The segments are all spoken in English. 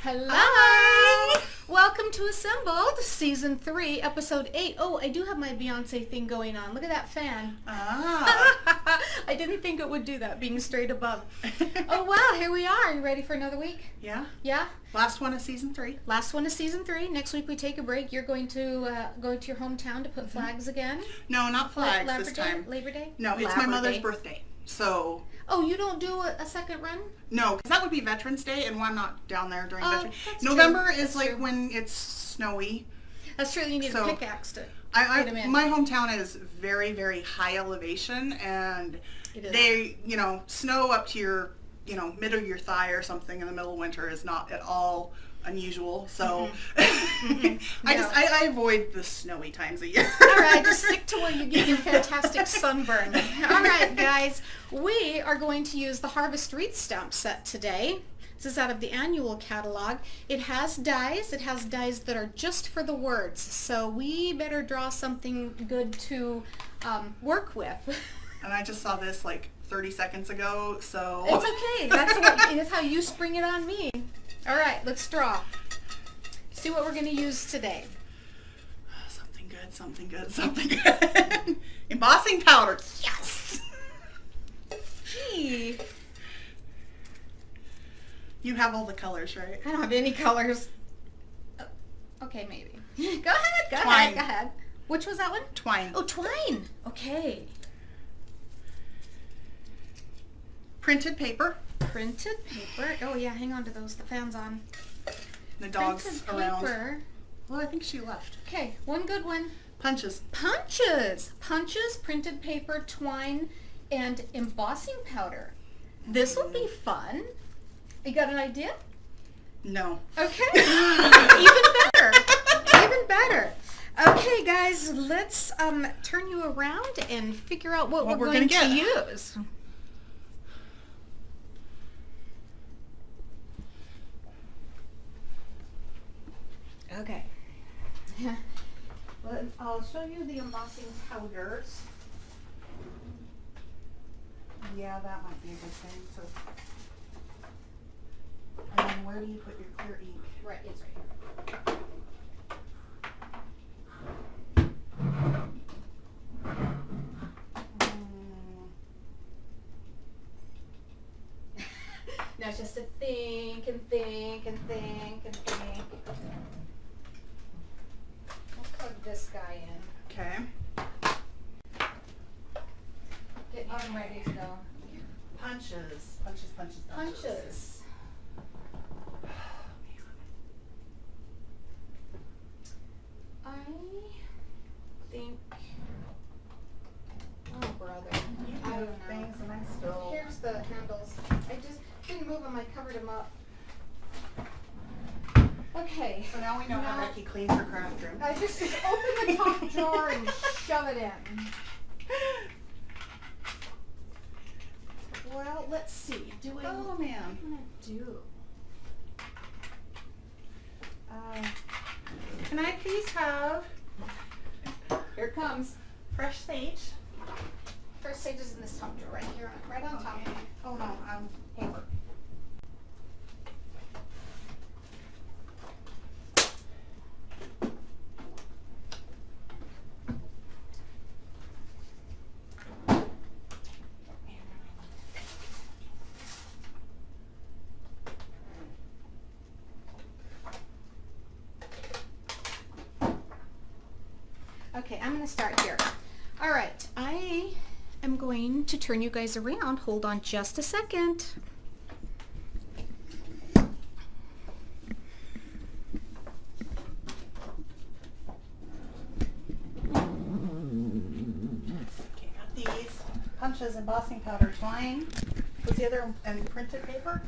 Hello! Hi! Welcome to Assembled, Season 3, Episode 8. Oh, I do have my Beyonce thing going on. Look at that fan. Ah. I didn't think it would do that, being straight above. Oh, well, here we are. You ready for another week? Yeah. Yeah? Last one of season 3. Last one of Season 3. Next week we take a break. You're going to go to your hometown to put flags again? No, not flags Labor this Day? time. Labor Day? No, it's Labor my mother's Day. birthday. So, Oh, you don't do a second run? no, because that would be Veterans Day, and I'm not down there during Oh, Veterans that's November true. is That's like true. when it's snowy. That's true. You need So, a pickaxe to get 'em in. My hometown is very, very high elevation, and It is. they, snow up to your, middle of your thigh or something in the middle of winter is not at all unusual. So I avoid the snowy times a year. All right, just stick to where you get your fantastic sunburn. All right, guys, we are going to use the Harvest Wreath Stamp set today. This is out of the annual catalog. It has dies. It has dies that are just for the words. So we better draw something good to work with. And I just saw this like 30 seconds ago, so... It's okay. That's how you spring it on me. All right, let's draw. See what we're going to use today. Something good, something good, something good. Embossing powder. Yes! Gee, You have all the colors, right? I don't have any colors. Oh, okay, maybe. Go ahead, Twine. go ahead. Which was that one? Twine. Oh, twine. Okay. Printed paper. Printed paper. Oh, yeah, hang on to those. The fan's on. The dog's Printed around. paper. Well, I think she left. Okay, one good one. Punches. Punches. Punches, printed paper, twine, and embossing powder. This will be fun. You got an idea? No. Okay. Even better. Even better. Okay, guys, let's turn you around and figure out what we're going to get. use. Okay. Well, I'll show you the embossing powders. Yeah, that might be a good thing. So, and then where do you put your clear ink? Right, it's right here. Now it's just to think and think and think and think. We'll plug this guy in. Okay. Get him ready to go. Punches. Punches, punches, punches. Punches. I think. Oh, brother. You I don't move know. things and I still... Here's the handles. I just didn't move them. I covered them up. Okay. So now we know how Now- Becky cleans her craft room. I just open the top drawer and shove it in. Well, let's see. Do I? Oh, man. What am I gonna do? Can I please have Here it comes. fresh sage? First sage is in this top drawer right here, right on top. Okay. Oh no, paper. Okay, I'm gonna start here. All right, I am going to turn you guys around. Hold on just a second. Okay, got these. Punches, embossing powder, twine. Was the other and printed paper?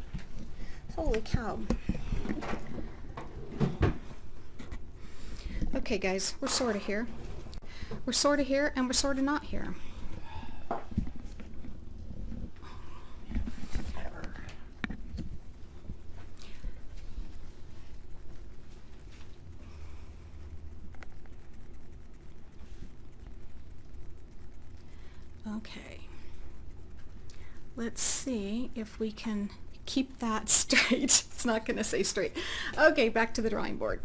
Holy cow. Okay, guys, we're sort of here. We're sort of here, and we're sort of not here. Whatever. Okay. Let's see if we can keep that straight. It's not going to say straight. Okay, back to the drawing board.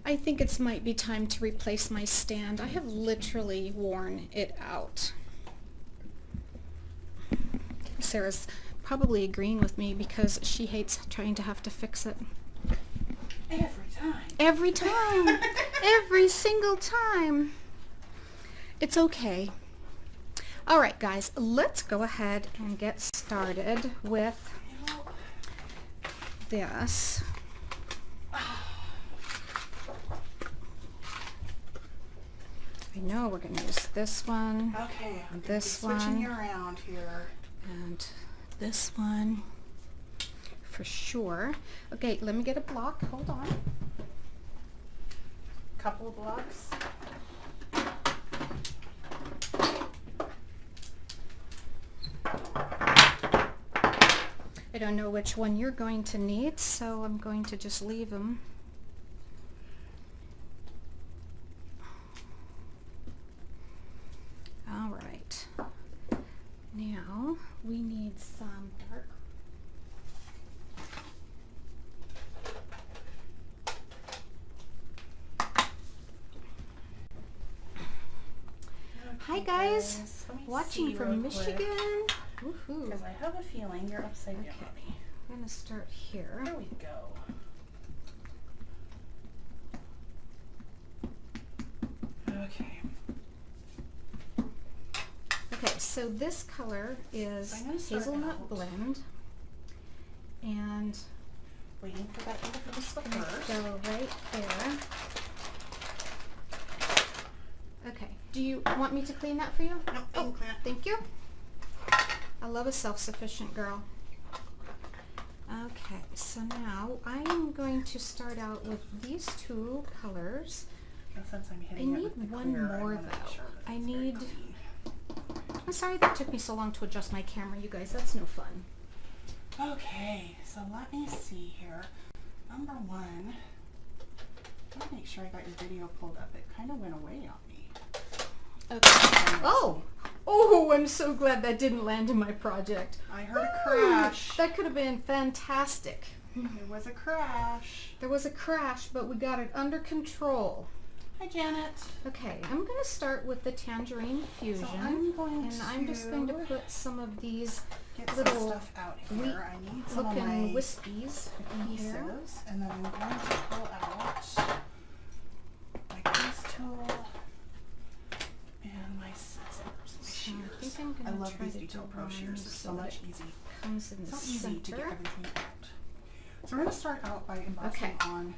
I think it might be time to replace my stand. I have literally worn it out. Sarah's probably agreeing with me because she hates trying to have to fix it. Every time. Every time. Every single time. It's okay. All right, guys, let's go ahead and get started with this. I know we're going to use this one. Okay, I'm this switching one, you around here. and this one for sure. Okay, let me get a block. Hold on. Couple of blocks. I don't know which one you're going to need, so I'm going to just leave them. All right. Now we need some dark. Hi guys, watching from Michigan. Woohoo. Because I have a feeling you're upside down. Okay, I'm gonna start here. There we go. Okay. Okay, so this color is I'm gonna start Hazelnut out. Blend, and Waiting for that to crisp I'm gonna first. go right there. Okay, do you want me to clean that for you? Nope, I can clean it. Thank you. I love a self-sufficient girl. Okay, so now I'm going to start out with these two colors. And since I'm I hitting it need with the one clear, I more wanna make though. sure that I it's very need, clean. I'm sorry that took me so long to adjust my camera, you guys. That's no fun. Okay, so let me see here. Number one, let me make sure I got your video pulled up. It kind of went away on me. Okay. Oh, I'm so glad that didn't land in my project. I heard a Ooh, crash. That could have been fantastic. There was a crash. There was a crash, but we got it under control. Hi, Janet. Okay, I'm going to start with the Tangerine Fusion. So I'm going and I'm just going to put some of these get some little stuff out here. I need some of looking my wispies in here. pieces, and then I'm going to pull out my crease tool and my scissors, my So I shears. think I'm going to love try these to Detail do Pro one shears. They're so that much it easy. comes in the So easy to get center. everything out. So we're going to start out by embossing Okay. on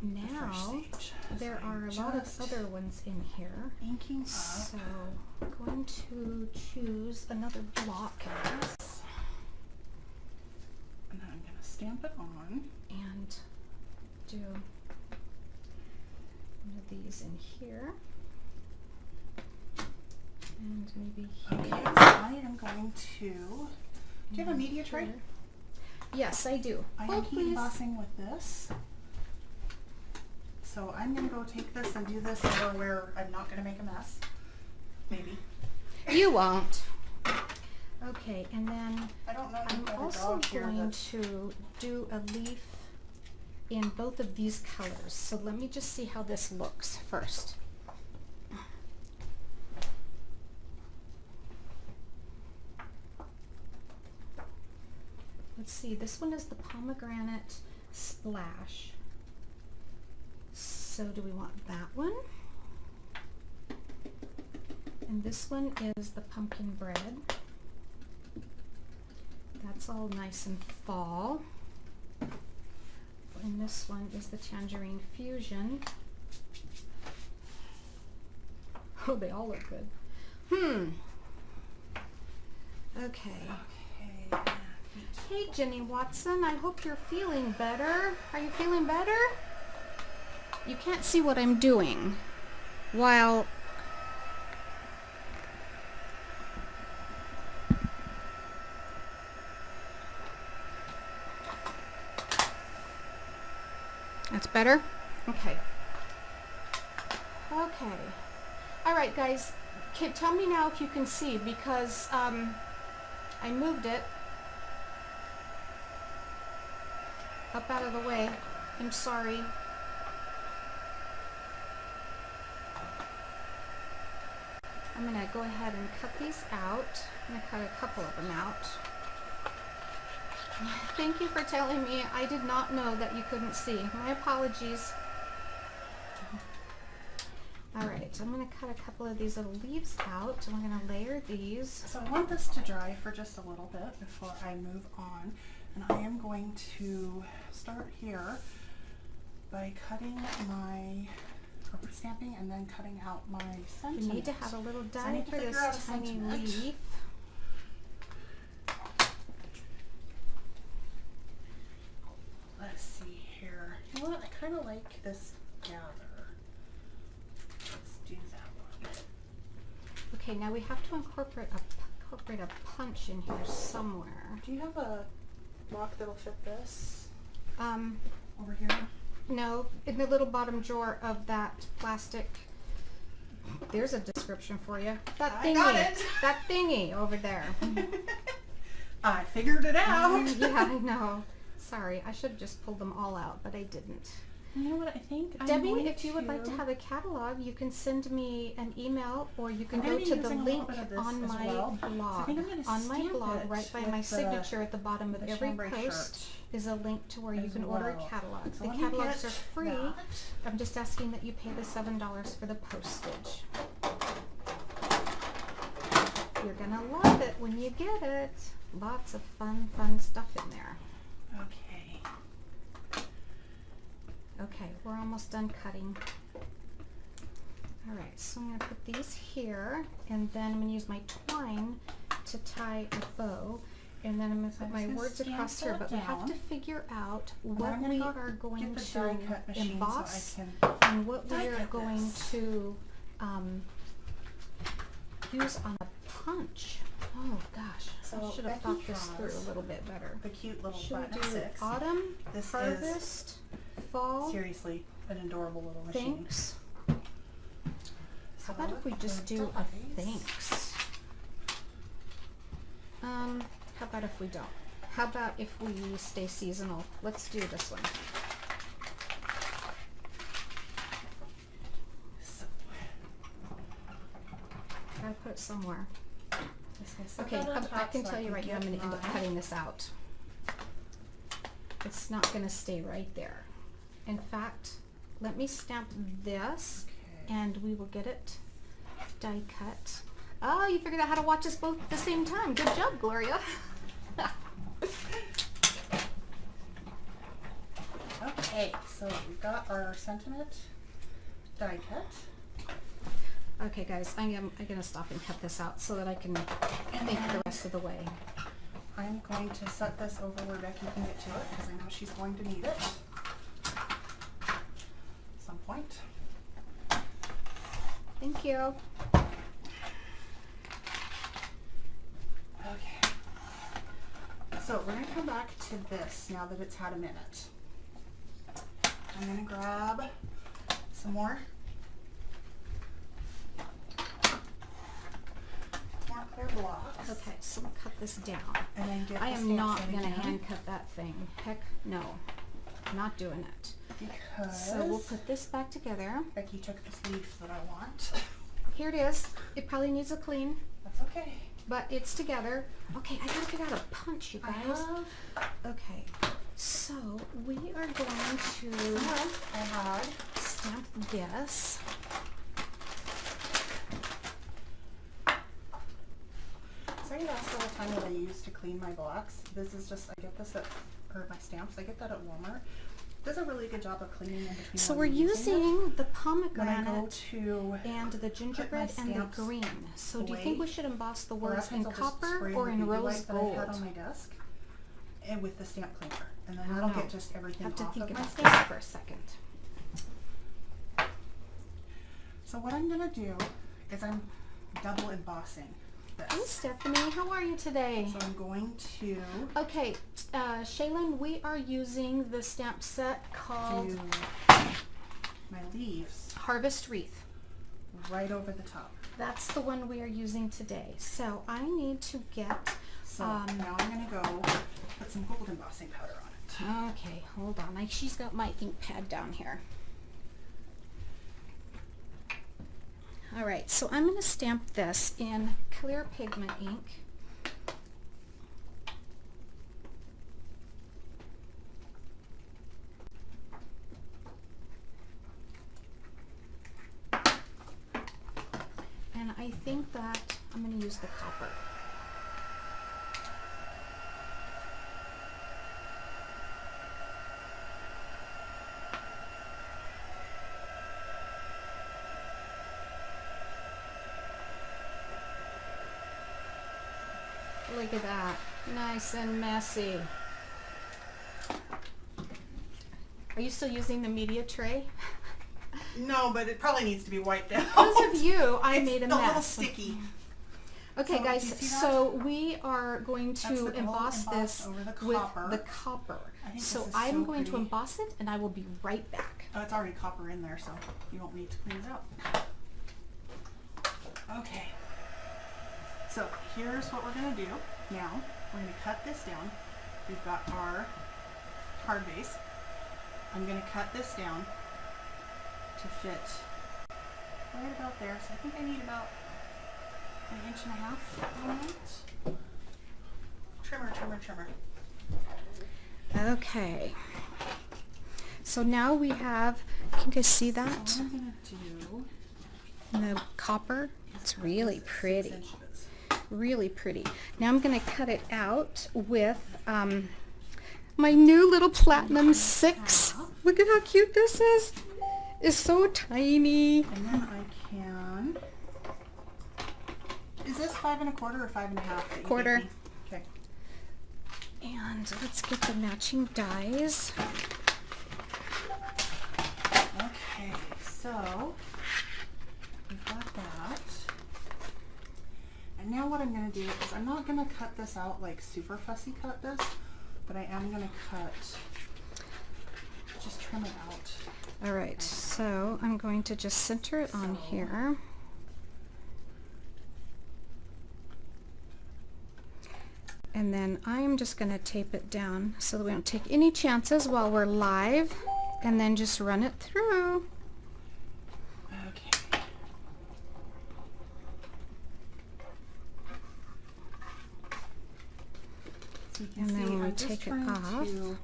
the first Now, stage. there So are I'm a lot of just other ones in here. inking up. So I'm going to choose another block This. And then I'm going to stamp it on. and do one of these in here. And maybe Okay, here. so I am going to. Do you have a media tray? Here. Yes, I do. I Oh, am heat please. embossing with this. So I'm going to go take this and do this over where I'm not going to make a mess. Maybe. You won't. Okay, and then I don't know if I'm you've got a also dog here going that's... to do a leaf in both of these colors. So let me just see how this looks first. Let's see, this one is the pomegranate splash. So do we want that one? And this one is the pumpkin bread. That's all nice and fall. And this one is the Tangerine Fusion. Oh, they all look good. Okay. Okay. Hey, Jenny Watson, I hope you're feeling better. Are you feeling better? You can't see what I'm doing while... That's better? Okay. Okay. All right, guys. Okay, tell me now if you can see, because I moved it up out of the way. I'm sorry. I'm gonna go ahead and cut these out. I'm gonna cut a couple of them out. Thank you for telling me. I did not know that you couldn't see. My apologies. Alright, I'm going to cut a couple of these little leaves out, and we're going to layer these. So I want this to dry for just a little bit before I move on. And I am going to start here by cutting my rubber stamping and then cutting out my sentiment. We need to have a little die for this tiny leaf. Let's see here. You know what? I kind of like this gather. Let's do that one. Okay, now we have to incorporate a punch in here somewhere. Do you have a block that'll fit this Um, over here? no, in the little bottom drawer of that plastic. There's a description for you. That thingy. I got it. That thingy over there. I figured it out. Yeah, I know. Sorry, I should have just pulled them all out, but I didn't. You know what I think? Debbie, if you would like to have a catalog, you can send me an email, or you can go to the link on my blog. On my blog, right by my signature at the bottom of every post is a link to where you can order a catalog. The catalogs are free. I'm just asking that you pay the $7 for the postage. You're gonna love it when you get it. Lots of fun stuff in there. Okay. Okay, we're almost done cutting. Alright, so I'm going to put these here, and then I'm going to use my twine to tie a bow, and then I'm going to put my words across here, but we have to figure out what we are going to emboss and what we are going to use on a punch. Oh gosh, I should have thought this through a little bit better. The cute little Should we button do 6. autumn, This harvest, fall, seriously an adorable little machine. thanks? So How about if we just do a thanks? How about if we don't? How about if we stay seasonal? Let's do this one. So, Gotta put it somewhere. okay, Okay, I can tell you right now I'm going to end up cutting this out. It's not going to stay right there. In fact, let me stamp this and we will get it die cut. Oh, you figured out how to watch us both at the same time. Good job, Gloria. Okay, so we've got our sentiment die cut. Okay guys, I'm gonna stop and cut this out so that I can make the rest of the way. I'm going to set this over where Becky can get to it because I know she's going to need it at some point. Thank you. Okay. So we're going to come back to this now that it's had a minute. I'm going to grab some more clear blocks. Okay, so we'll cut this down. And then get I the am stamps not in gonna again. hand cut that thing. Heck no. Not doing it. Because So we'll put this back together. Becky took this leaf that I want. Here it is. It probably needs a clean, That's okay. but it's together. Okay, I gotta figure out a punch, you I guys. have, Okay, so we are going to I had stamp this. So I asked all the time what I use to clean my blocks. This is just, I get this at, or my stamps, I get that at Walmart. Does a really good job of cleaning in between. So when we're I'm using using the it. When I go pomegranate to and the gingerbread and the stamps green. So do you think we should emboss the a lot of words times in I'll just copper spray or the in baby rose white that I've had gold? on my desk and with the stamp cleaner. And then I that'll don't know. get just everything Have to off think of my about stamp. this for a second. So what I'm gonna do is I'm double embossing Hey this. Stephanie, how are you today? So I'm going to Okay, Shaylin, we are using the stamp set called do my leaves Harvest Wreath. right over the top. That's the one we are using today. So I need to get, So now I'm going to go put some gold embossing powder on it. okay, hold on. She's got my ink pad down here. All right, so I'm going to stamp this in clear pigment ink. And I think that I'm going to use the copper. Look at that. Nice and messy. Are you still using the media tray? No, but it probably needs to be wiped out. Because of you, I made a It's a little mess. sticky. Okay, So, guys, do you see that? so we are going That's to the gold emboss embossed this over the with copper. the copper. I think So this is I'm so going to pretty. emboss it and I will be right back. Oh, it's already copper in there, so you won't need to clean it out. Okay. So here's what we're going to do. Now, we're going to cut this down. We've got our card base. I'm going to cut this down to fit right about there. So I think I need about an inch and a half on it. Trimmer, trimmer, trimmer. Okay. So now we have, can you guys see So that? what I'm going to do... The copper. It's really is 6 pretty. inches. Really pretty. Now I'm going to cut it out with my new little Platinum 6. Look at how cute this is. It's so tiny. And then I can... Is this 5 1/4 or 5 1/2? that you gave Quarter. me? Okay. And let's get the matching dies. Okay, so we've got that. And now what I'm going to do is I'm not going to cut this out like super fussy cut this, but I am going to cut, just trim it out. All right, so I'm going to just center it on here. And then I'm just going to tape it down so that we don't take any chances while we're live, and then just run it through. Okay. So you can And then see when we I'm just take it trying off- to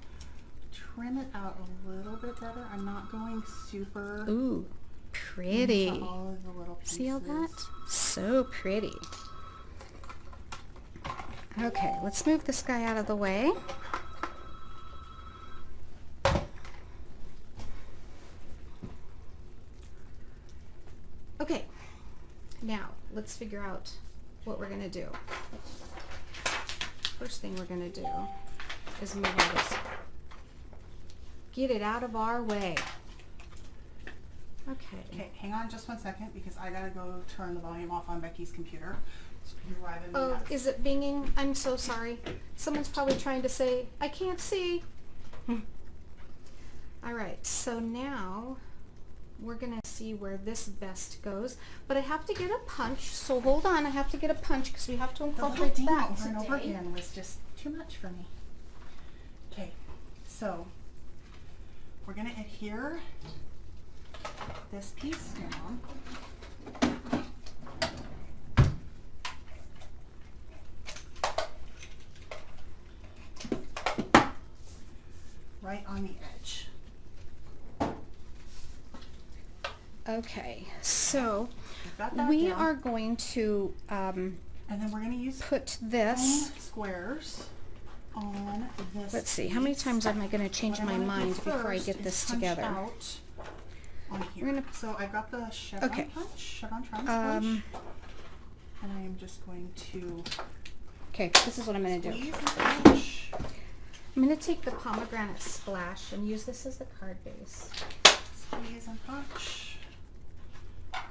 trim it out a little bit better. I'm not going super Ooh, pretty. into all of the little pieces. See all that? So pretty. Okay, let's move this guy out of the way. Okay, now let's figure out what we're gonna do. First thing we're gonna do is move all this. Get it out of our way. Okay. Okay, hang on just 1 second because I gotta go turn the volume off on Becky's computer. It's driving me Oh, nuts. is it binging? I'm so sorry. Someone's probably trying to say, I can't see. All right, so now we're gonna see where this best goes, but I have to get a punch, so hold on, I have to get a punch because we have to The little incorporate ding that over and over today. again was just too much for me. Okay, so we're gonna adhere this piece down. Right on the edge. Okay, so We've got that we down. are going to And then we're gonna use put foam this, squares on this. let's see, how many piece. times am I gonna change What my I wanna do mind before I first get is this punch together? out on here. We're gonna- So I've got the chevron Okay. punch, chevron triumph punch, Um, and I am just going to okay, this is what I'm gonna do. squeeze and punch. I'm gonna take the pomegranate splash and use this as the card base. Squeeze and punch.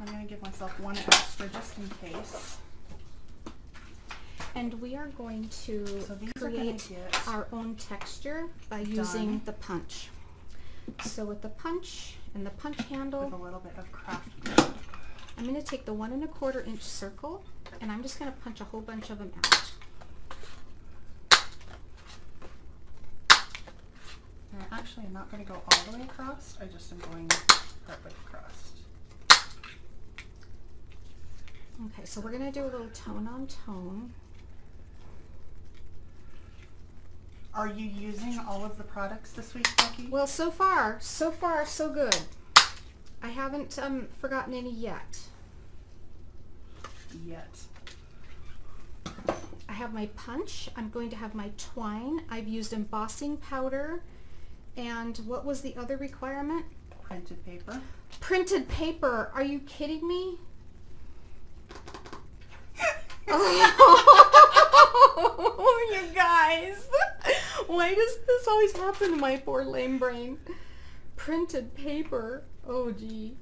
I'm going to give myself one extra just in case. And we are going to So these are gonna create get our own texture by using done. the punch. So with the punch and the punch handle, With a little bit of craft glue. I'm going to take the 1 1/4 inch circle and I'm just going to punch a whole bunch of them out. And actually, I'm not going to go all the way across. I just am going partway across. Okay, so we're going to do a little tone on tone. Are you using all of the products this week, Becky? Well, so far, so good. I haven't forgotten any yet. I have my punch. I'm going to have my twine. I've used embossing powder. And what was the other requirement? Printed paper. Printed paper. Are you kidding me? Oh, you guys. Why does this always happen to my poor lame brain? Printed paper. Oh, gee.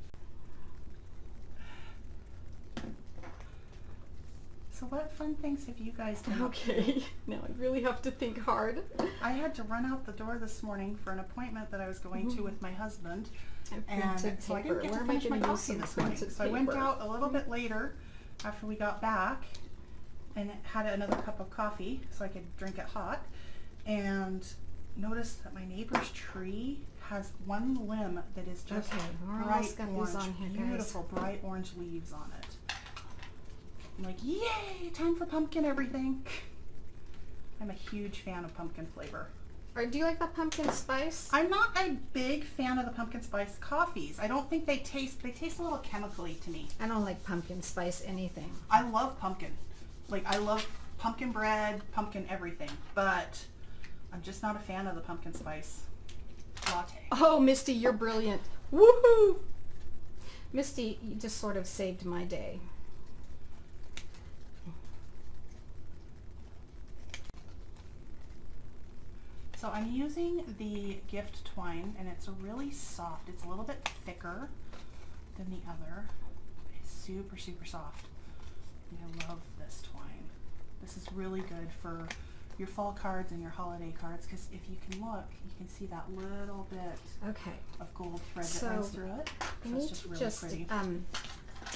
So what fun things have you guys done? Okay, now I really have to think hard. I had to run out the door this morning for an appointment that I was going to with my husband. And so I didn't get to finish my coffee this morning. So I went out a little bit later after we got back and had another cup of coffee so I could drink it hot, and noticed that my neighbor's tree has one limb that is just bright orange, beautiful bright orange leaves on it. I'm like, yay, time for pumpkin everything. I'm a huge fan of pumpkin flavor. Or do you like the pumpkin spice? I'm not a big fan of the pumpkin spice coffees. I don't think they taste a little chemically to me. I don't like pumpkin spice anything. I love pumpkin. Like, I love pumpkin bread, pumpkin everything, but I'm just not a fan of the pumpkin spice latte. Oh, Misty, you're brilliant. Woohoo! Misty, you just sort of saved my day. So I'm using the Gift twine, and it's really soft. It's a little bit thicker than the other. It's super, super soft. And I love this twine. This is really good for your fall cards and your holiday cards, because if you can look, you can see that little bit of gold thread that runs through it. So it's just really pretty.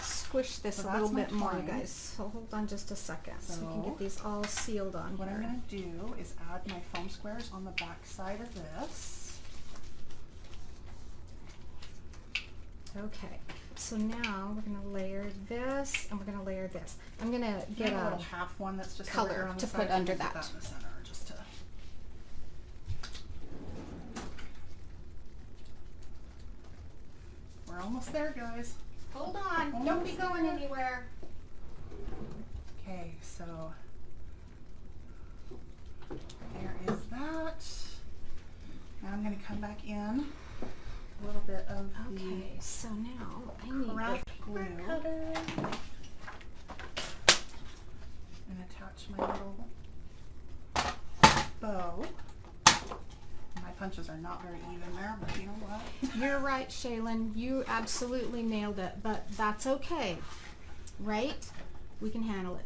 Squish this a little bit more, you guys. So hold on just a second so we can get these all sealed on what here. I'm going to do is add my foam squares on the back side of this. Okay, so now we're going to layer this and we're going to layer this. I'm going to get a little half one that's just color on the to side, put under put that. in the center, just to we're almost there, guys. Hold on, don't be going anywhere. Okay, so there is that. Now I'm going to come back in a little bit of Okay, so now I the need craft the glue paper cutter. and attach my little bow. My punches are not very even there, but you know what? You're right, Shaylin. You absolutely nailed it, but that's okay, right? We can handle it.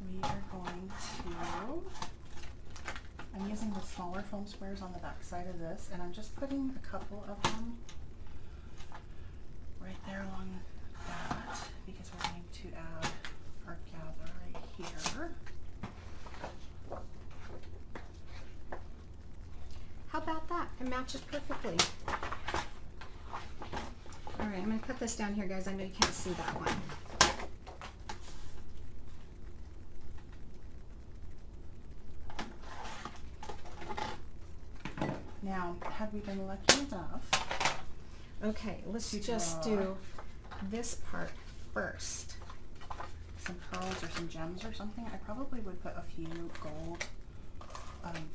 We are going to, I'm using the smaller foam squares on the back side of this, and I'm just putting a couple of them right there along that, because we're going to add our gather right here. How about that? It matches perfectly. All right, I'm going to put this down here, guys. I know you can't see that one. Now, had we been lucky enough, Okay, let's just do this part first. some pearls or some gems or something, I probably would put a few gold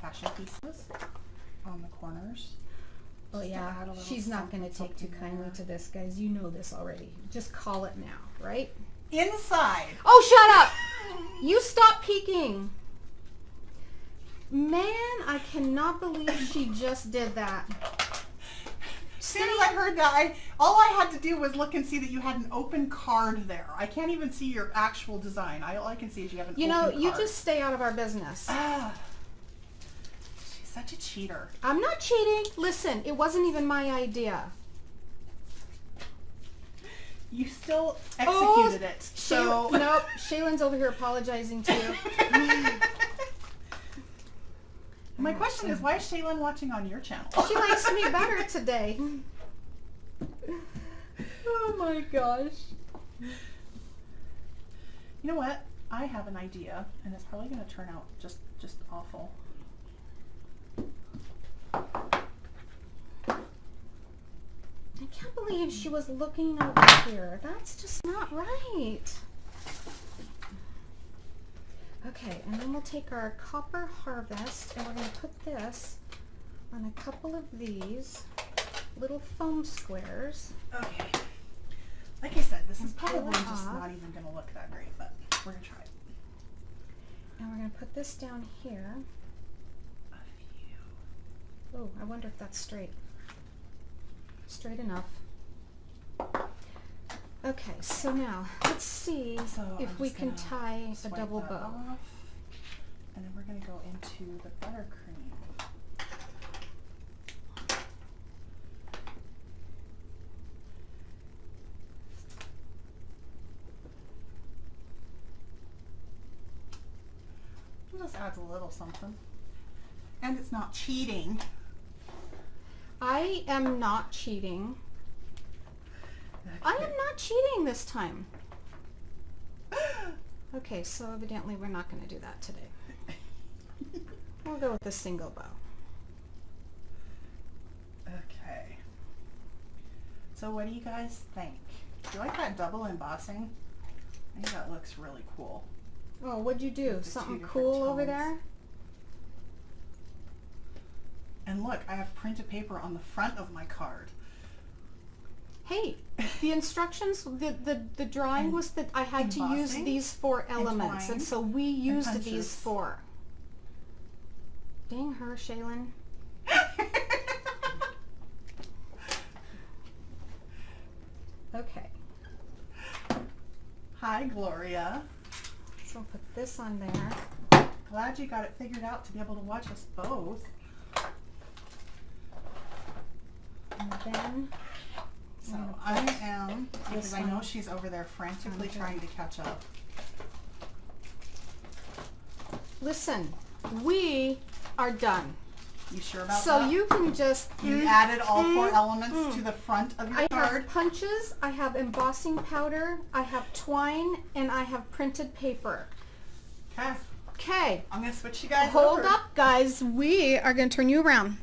fashion pieces on the corners. Oh yeah, she's not going to take too kindly to this, guys. You know this already. Just call it now, right? Inside! Oh, shut up! You stop peeking. Man, I cannot believe she just did that. As soon as I heard that, all I had to do was look and see that you had an open card there. I can't even see your actual design. All I can see is you have an open card. You just stay out of our business. She's such a cheater. I'm not cheating. Listen, it wasn't even my idea. you still executed it. So Nope, Shaylin's over here apologizing to you. my question is, why is Shaylin watching on your channel? She likes me better today. Oh my gosh. You know what? I have an idea, and it's probably going to turn out just awful. I can't believe she was looking over here. That's just not right. Okay, and then we'll take our copper harvest and we're going to put this on a couple of these little foam squares. Okay. Like I said, this is Peel probably it just off. not even going to look that great, but we're going to try it. And we're going to put this down here. A few. Oh, I wonder if that's straight. Straight enough. Okay, so now let's see So if I'm we just can gonna tie a swipe double that bow. off, and then we're going to go into the buttercream. This adds a little something. And it's not cheating. I am not cheating. I am not cheating this time. Okay, so evidently we're not going to do that today. We'll go with a single bow. Okay. So what do you guys think? Do you like that double embossing? I think that looks really cool. Oh, what'd you do? With the Something two different cool over tones. there? And look, I have printed paper on the front of my card. Hey, the instructions, the drawing And was that I had to use embossing, these 4 elements, and twine, so we used these punches. 4. Dang her, Shaylin. Okay, Hi, Gloria. so I'll put this on there. Glad you got it figured out to be able to watch us both. And then So I'm gonna I put am, because this I know one she's over there frantically on here. trying to catch up. listen, we are done. You sure about So that? you can just You added all 4 elements to the front of your I card? have punches, I have embossing powder, I have twine, and I have printed paper. Okay. Okay, I'm going to switch you guys hold over. up, guys. We are going to turn you around.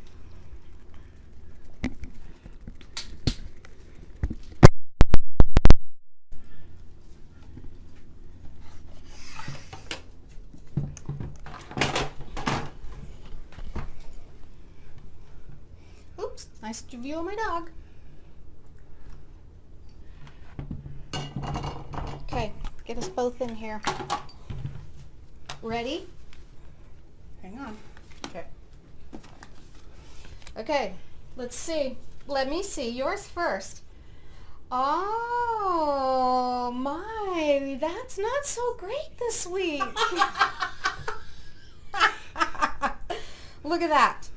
Oops, nice view of my dog. Okay, get us both in here. Ready? Hang on. Okay. Okay, let's see. Let me see yours first. Oh my, that's not so great this week. Look at that.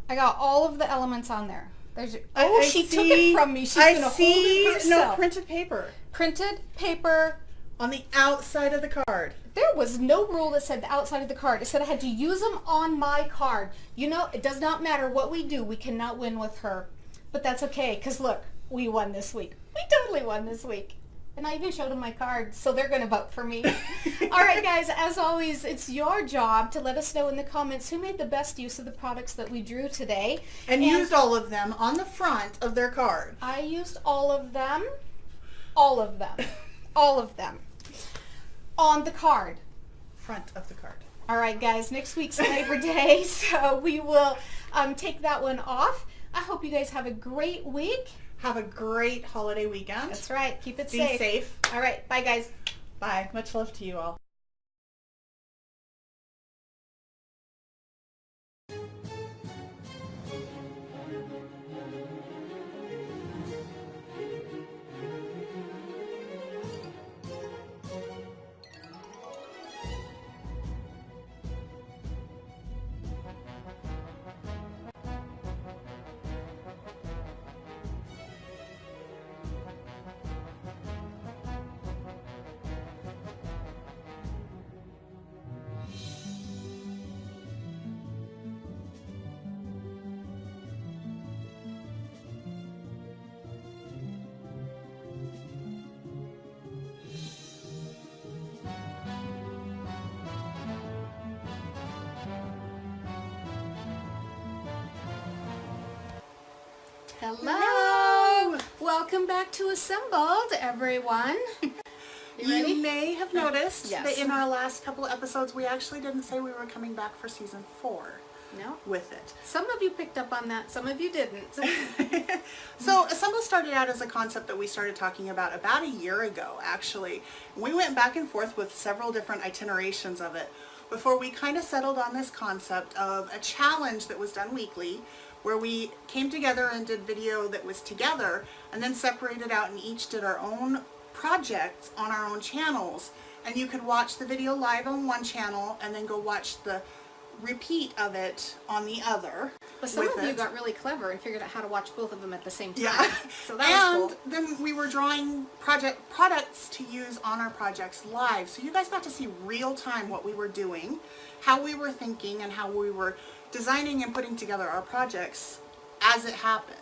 I got all of the elements on there. There's your, oh, she took it from me. She's going to hold it herself. No, printed paper Printed paper. on the outside of the card. There was no rule that said the outside of the card. It said I had to use them on my card. You know, it does not matter what we do. We cannot win with her. But that's okay, because look, we won this week. We totally won this week. And I even showed them my card, so they're going to vote for me. All right, guys, as always, it's your job to let us know in the comments who made the best use of the products that we drew today. And used all of them on the front of their card. I used all of them. All of them. All of them. On the card. Front of the card. All right, guys, next week's Labor Day, so we will take that one off. I hope you guys have a great week. Have a great holiday weekend. That's right. Keep it Be safe. safe. All right. Bye, guys. Bye. Much love to you all. Hello! Welcome back to Assembled, everyone. You ready? You may have noticed Yes. that in our last couple of episodes, we actually didn't say we were coming back for season 4 No. with it. Some of you picked up on that, some of you didn't. So Assemble started out as a concept that we started talking about a year ago, actually. We went back and forth with several different itinerations of it before we kind of settled on this concept of a challenge that was done weekly, where we came together and did video that was together and then separated out and each did our own projects on our own channels. And you could watch the video live on one channel and then go watch the repeat of it on the other. But some with of you it. got really clever and figured out how to watch both of them at the same time. Yeah. So that and was cool. then we were drawing products to use on our projects live. So you guys got to see real time what we were doing, how we were thinking, and how we were designing and putting together our projects as it happened.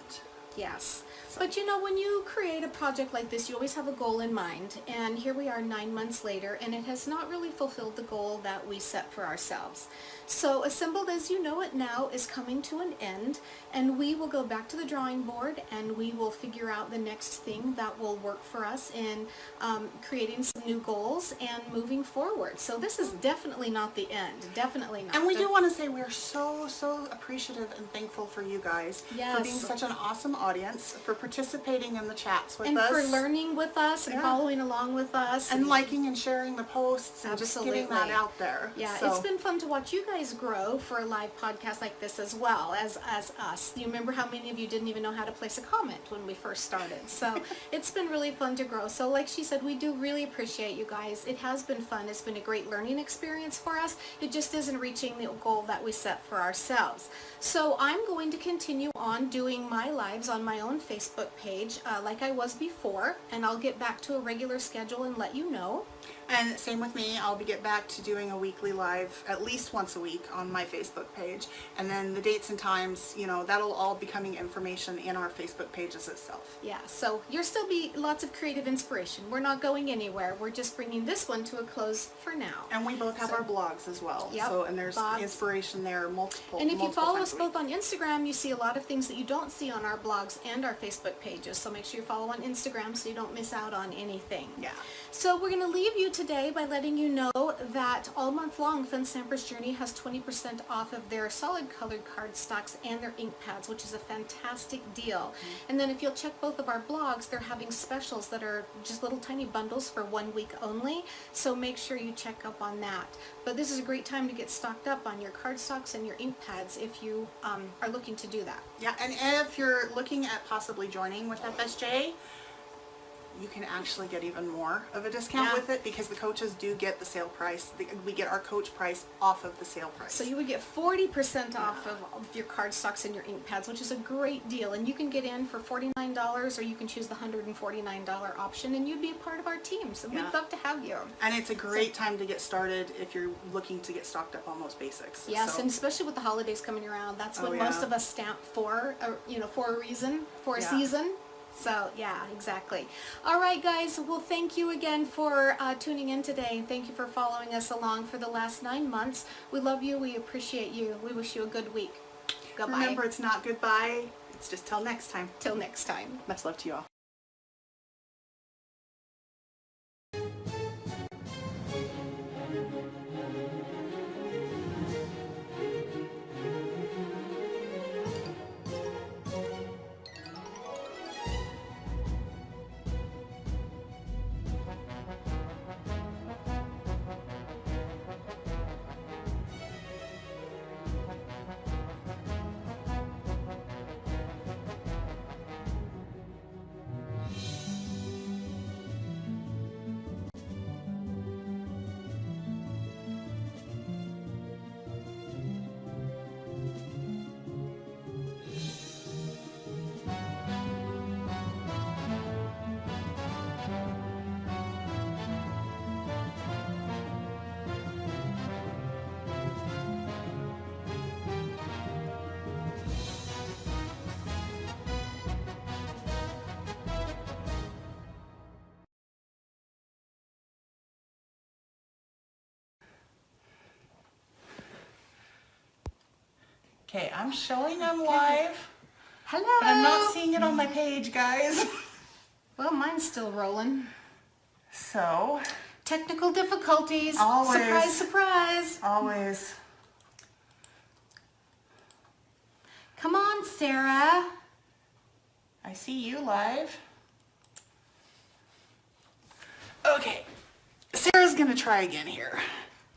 Yes. But you know, when you create a project like this, you always have a goal in mind. And here we are 9 months later, and it has not really fulfilled the goal that we set for ourselves. So Assembled as you know it now is coming to an end, and we will go back to the drawing board and we will figure out the next thing that will work for us in creating some new goals and moving forward. So this is definitely not the end. Definitely not. And we do want to say we're so appreciative and thankful for you guys Yes. for being such an awesome audience, for participating in the chats with and us. for learning with us and Yeah. following along with us. and liking and sharing the posts and just getting that Absolutely. out there. Yeah, So- it's been fun to watch you guys grow for a live podcast like this as well as us. You remember how many of you didn't even know how to place a comment when we first started. So it's been really fun to grow. So like she said, we do really appreciate you guys. It has been fun. It's been a great learning experience for us. It just isn't reaching the goal that we set for ourselves. So I'm going to continue on doing my lives on my own Facebook page like I was before, and I'll get back to a regular schedule and let you know. And same with me, I'll get back to doing a weekly live at least once a week on my Facebook page. And then the dates and times, you know, that'll all be coming information in our Facebook pages itself. Yeah, so you'll still be lots of creative inspiration. We're not going anywhere. We're just bringing this one to a close for now. And we both have So- our blogs as well. Yep, So, and there's blogs. inspiration there multiple And if you follow times us a week. both on Instagram, you see a lot of things that you don't see on our blogs and our Facebook pages. So make sure you follow on Instagram so you don't miss out on anything. Yeah. So we're going to leave you today by letting you know that all month long, Fun Stamper's Journey has 20% off of their solid colored cardstocks and their ink pads, which is a fantastic deal. And then if you'll check both of our blogs, they're having specials that are just little tiny bundles for 1 week only. So make sure you check up on that. But this is a great time to get stocked up on your cardstocks and your ink pads if you are looking to do that. Yeah, and if you're looking at possibly joining with FSJ, you can actually get even more of a discount Yeah. with it because the coaches do get the sale price. We get our coach price off of the sale price. So you would get 40% off of your cardstocks and your ink pads, which is a great deal. And you can get in for $49 or you can choose the $149 option and you'd be a part of our team. So Yeah. we'd love to have you. And it's a great time to get started if you're looking to get stocked up on those basics. Yes, So- and especially with the holidays coming around, that's what Oh, most yeah. of us stamp for, for a reason, for a Yeah. season. So, yeah, exactly. All right, guys. Well, thank you again for tuning in today. Thank you for following us along for the last 9 months. We love you. We appreciate you. We wish you a good week. Goodbye. Remember, it's not goodbye. It's just till next time. Till next time. Much love to you all. Okay, I'm showing them live Hello. But I'm not seeing it on my page, guys. Well, mine's still rolling. So, Technical difficulties. Always. Surprise, surprise. always. Come on, Sarah. I see you live. Okay. Sarah's gonna try again here.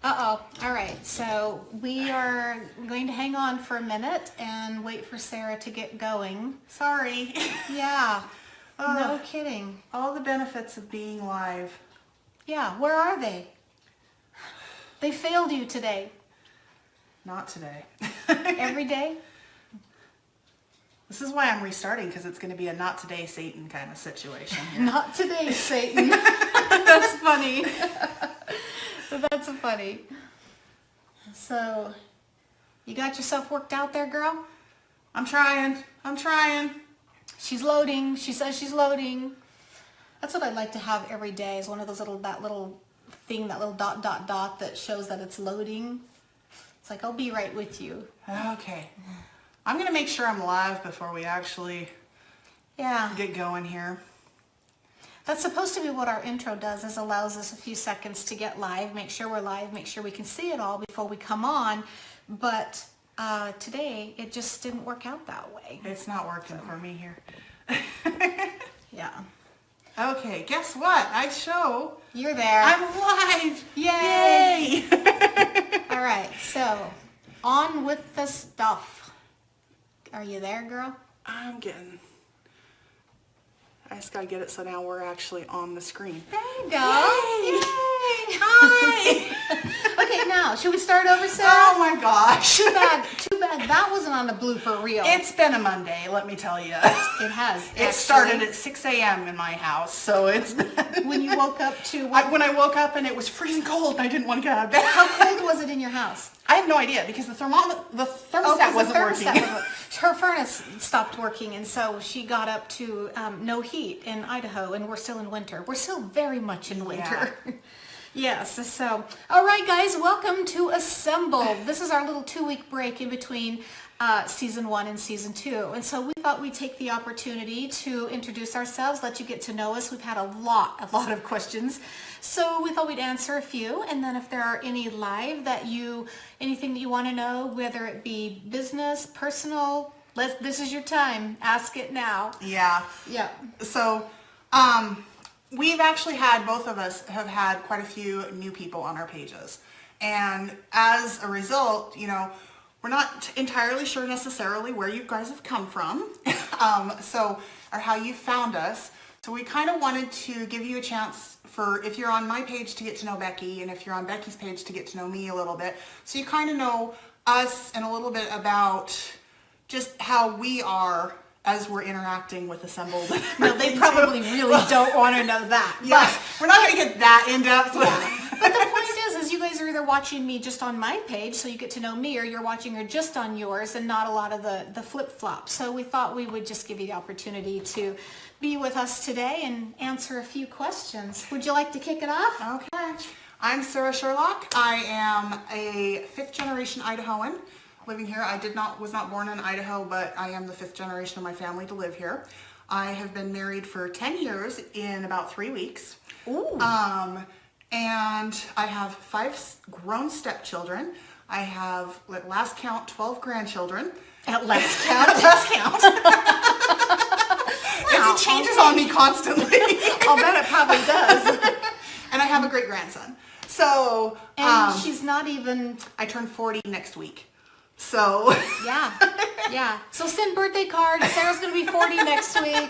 Uh-oh. All right. So we are going to hang on for a minute and wait for Sarah to get going. Sorry. Yeah. No Ugh. kidding. All the benefits of being live. Yeah. Where are they? They failed you today. Not today. Every day? This is why I'm restarting, because it's going to be a not today Satan kind of situation here. Not today, Satan. That's funny. That's funny. So, you got yourself worked out there, girl? I'm trying. I'm trying. She's loading. She says she's loading. That's what I'd like to have every day, is one of those that little thing, that little dot, dot, dot that shows that it's loading. It's like, I'll be right with you. Okay. I'm going to make sure I'm live before we actually Yeah. get going here. That's supposed to be what our intro does, is allows us a few seconds to get live, make sure we're live, make sure we can see it all before we come on. But today, it just didn't work out that way. It's not working for me here. Yeah. Okay, guess what? I show You're there. I'm live. Yay! Yay! All right, so on with the stuff. Are you there, girl? I'm getting... I just gotta get it so now we're actually on the screen. There you go. Yay! Yay! Hi! Okay, now, should we start over, Sarah? Oh my gosh. Too bad that wasn't on a blooper reel. It's been a Monday, let me tell you. It has. It started at 6 a.m. in my house, so it's been... When you woke up to what? When I woke up and it was freezing cold and I didn't want to get out of bed. How cold was it in your house? I have no idea because the thermostat Oh, 'cause wasn't the working. thermostat her furnace stopped working, and so she got up to no heat in Idaho, and we're still in winter. We're still very much in winter. Yes, so, all right, guys, welcome to Assemble. This is our little 2-week break in between season 1 and season 2. And so we thought we'd take the opportunity to introduce ourselves, let you get to know us. We've had a lot of questions. So we thought we'd answer a few, and then if there are any live anything that you want to know, whether it be business, personal, this is your time. Ask it now. Yeah. Yeah. So, we've actually both of us have had quite a few new people on our pages. And as a result, we're not entirely sure necessarily where you guys have come from, or how you found us. So we kind of wanted to give you a chance for, if you're on my page, to get to know Becky, and if you're on Becky's page, to get to know me a little bit. So you kind of know us and a little bit about just how we are as we're interacting with Assembled. No, they probably really don't want to know that. Yeah, But we're not going to get that in depth with it. But the point is you guys are either watching me just on my page, so you get to know me, or you're watching her just on yours, and not a lot of the flip-flop. So we thought we would just give you the opportunity to be with us today and answer a few questions. Would you like to kick it off? Okay. I'm Sarah Sherlock. I am a 5th generation Idahoan living here. I was not born in Idaho, but I am the 5th generation of my family to live here. I have been married for 10 years in about 3 weeks. Ooh. And I have 5 grown stepchildren. I have, at last count, 12 grandchildren. At last count. At last count. It changes on me constantly. I'll bet it probably does. And I have a great grandson. So, And she's not even... I turn 40 next week. So, Yeah. So send birthday cards. Sarah's going to be 40 next week.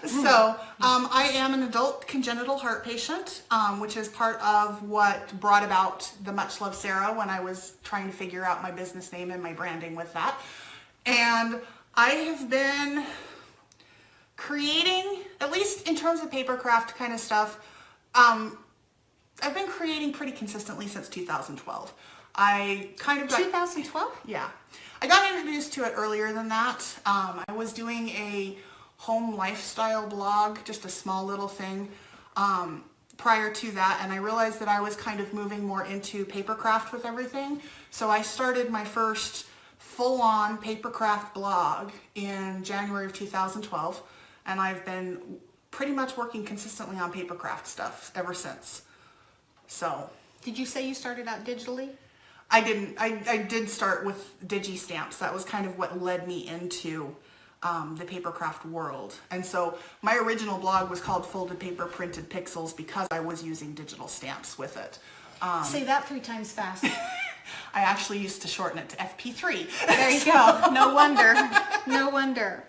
So, I am an adult congenital heart patient, which is part of what brought about the Much Love Sarah when I was trying to figure out my business name and my branding with that. And I have been creating, at least in terms of papercraft kind of stuff, I've been creating pretty consistently since 2012. I kind of got... 2012? Yeah. I got introduced to it earlier than that. I was doing a home lifestyle blog, just a small little thing, prior to that, and I realized that I was kind of moving more into papercraft with everything. So I started my first full-on papercraft blog in January of 2012, and I've been pretty much working consistently on papercraft stuff ever since. So. Did you say you started out digitally? I didn't. I did start with digi stamps. That was kind of what led me into the papercraft world. And so my original blog was called Folded Paper Printed Pixels because I was using digital stamps with it. Say that 3 times fast. I actually used to shorten it to FP3. There you go. No wonder. No wonder.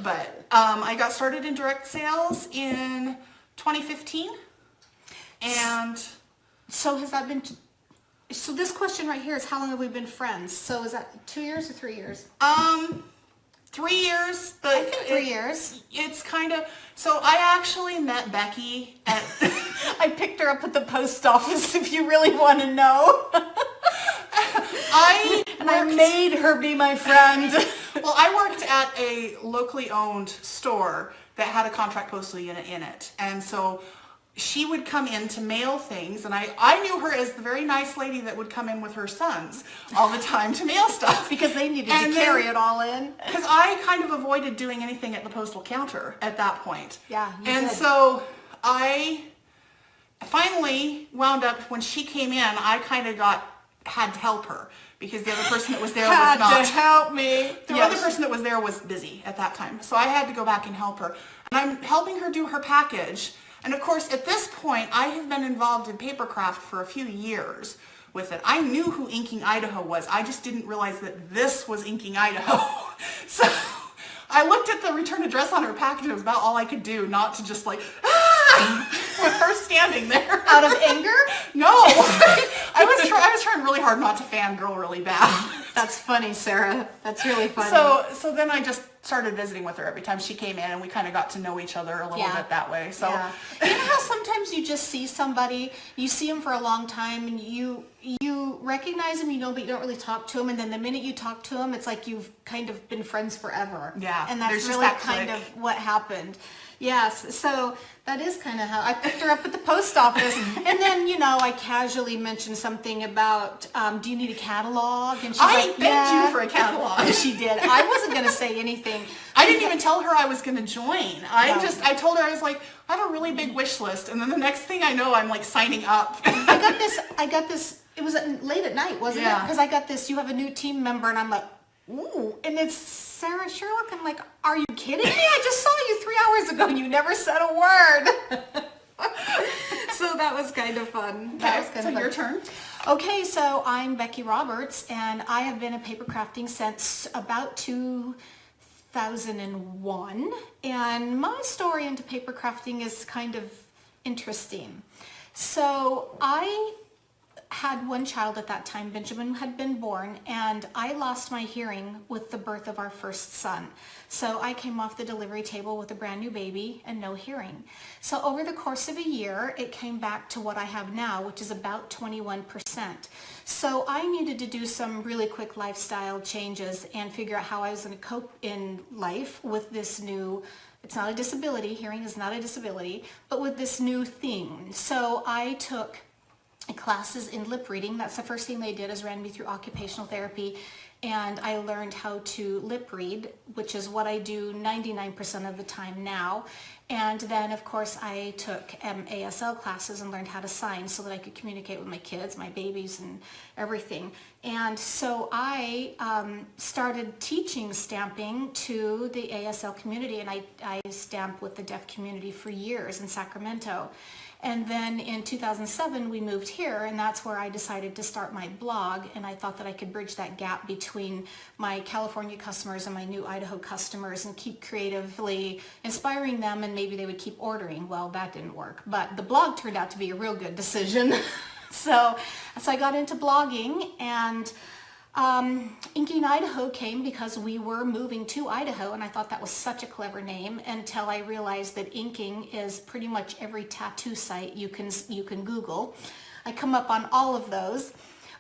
But I got started in direct sales in 2015. And so has that been... So this question right here is how long have we been friends? So is that 2 years or 3 years? 3 years. But I think 3 years. It's kind of... So I actually met Becky at... I picked her up at the post office, if you really want to know. I made her be my friend. Well, I worked at a locally owned store that had a contract postal unit in it. And so she would come in to mail things, and I knew her as the very nice lady that would come in with her sons all the time to mail stuff. Because they needed to carry it all in. Because I kind of avoided doing anything at the postal counter at that point. Yeah, you And did. so I finally wound up, when she came in, I kind of had to help her because the other person that was there was not. Had to help me. The other person that was there was busy at that time. So I had to go back and help her. And I'm helping her do her package. And of course, at this point, I have been involved in papercraft for a few years with it. I knew who Inking Idaho was. I just didn't realize that this was Inking Idaho. So I looked at the return address on her package. It was about all I could do not to just like, with her standing there. Out of anger? No. I was trying really hard not to fangirl really bad. That's funny, Sarah. That's really funny. So then I just started visiting with her every time she came in, and we kind of got to know each other a little bit that way. So yeah. You know how sometimes you just see somebody, you see them for a long time, and you recognize them, but you don't really talk to them, and then the minute you talk to them, it's like you've kind of been friends forever. Yeah. And that's there's just really that kind click. of what happened. Yes, so that is kind of how I picked her up at the post office, and then I casually mentioned something about, do you need a catalog? And she's I like, begged you for a catalog. She did. I wasn't going to say anything. I didn't even tell her I was going to join. I told her, I was like, I have a really big wish list, and then the next thing I know, I'm like signing up. I got this. It was late at night, wasn't it? Yeah. Because I got this. You have a new team member, and I'm like, ooh, and it's Sarah Sherlock. I'm like, are you kidding me? I just saw you 3 hours ago, and you never said a word. So that was kind of fun. That was kind of fun. Your turn. Okay, so I'm Becky Roberts, and I have been in paper crafting since about 2001. And my story into paper crafting is kind of interesting. So I had one child at that time. Benjamin had been born, and I lost my hearing with the birth of our first son. So I came off the delivery table with a brand new baby and no hearing. So over the course of a year, it came back to what I have now, which is about 21%. So I needed to do some really quick lifestyle changes and figure out how I was going to cope in life with this new, it's not a disability, hearing is not a disability, but with this new thing. So I took classes in lip reading. That's the first thing they did, is ran me through occupational therapy, and I learned how to lip read, which is what I do 99% of the time now. And then of course I took ASL classes and learned how to sign so that I could communicate with my kids, my babies, and everything. And so I started teaching stamping to the ASL community, and I stamped with the deaf community for years in Sacramento. And then in 2007, we moved here, and that's where I decided to start my blog, and I thought that I could bridge that gap between my California customers and my new Idaho customers and keep creatively inspiring them, and maybe they would keep ordering. Well, that didn't work, but the blog turned out to be a real good decision. So I got into blogging, and Inking Idaho came because we were moving to Idaho, and I thought that was such a clever name until I realized that inking is pretty much every tattoo site you can Google. I come up on all of those.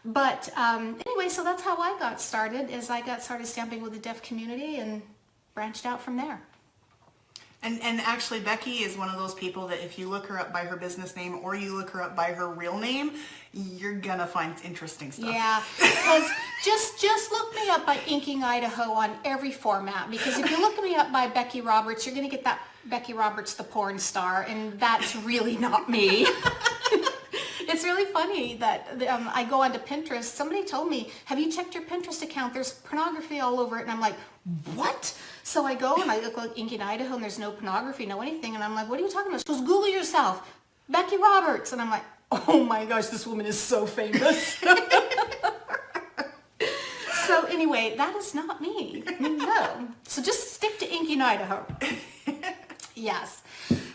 But anyway, so that's how I got started, is I got started stamping with the deaf community and branched out from there. And actually, Becky is one of those people that if you look her up by her business name or you look her up by her real name, you're gonna find interesting stuff. Yeah, because just look me up by Inking Idaho on every format, because if you look me up by Becky Roberts, you're gonna get that Becky Roberts the porn star, and that's really not me. It's really funny that I go onto Pinterest. Somebody told me, have you checked your Pinterest account? There's pornography all over it. And I'm like, what? So I go and I look like Inking Idaho and there's no pornography, no anything. And I'm like, what are you talking about? She goes, Google yourself, Becky Roberts. And I'm like, oh my gosh, this woman is so famous. So anyway, that is not me. No. So just stick to Inking Idaho. Yes.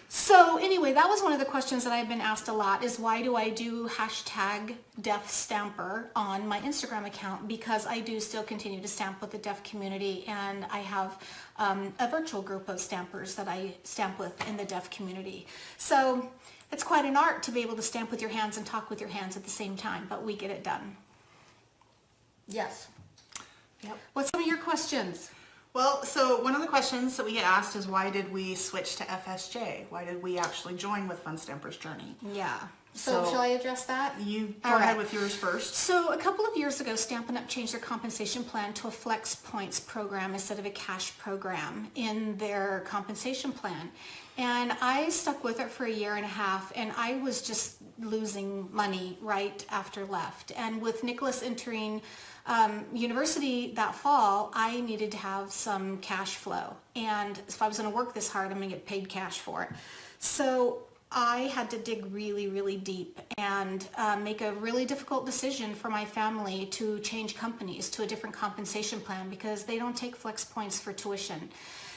So anyway, that was one of the questions that I've been asked a lot, is why do I do hashtag Deaf Stamper on my Instagram account? Because I do still continue to stamp with the deaf community, and I have a virtual group of stampers that I stamp with in the deaf community. So it's quite an art to be able to stamp with your hands and talk with your hands at the same time, but we get it done. Yes. Yep. What's some of your questions? Well, so one of the questions that we get asked is, why did we switch to FSJ? Why did we actually join with Fun Stamper's Journey? Yeah. So shall I address that? You go ahead with yours first. So a couple of years ago, Stampin' Up! Changed their compensation plan to a flex points program instead of a cash program in their compensation plan. And I stuck with it for a year and a half, and I was just losing money right after left. And with Nicholas entering university that fall, I needed to have some cash flow. And if I was going to work this hard, I'm going to get paid cash for it. So I had to dig really, really deep and make a really difficult decision for my family to change companies to a different compensation plan, because they don't take flex points for tuition.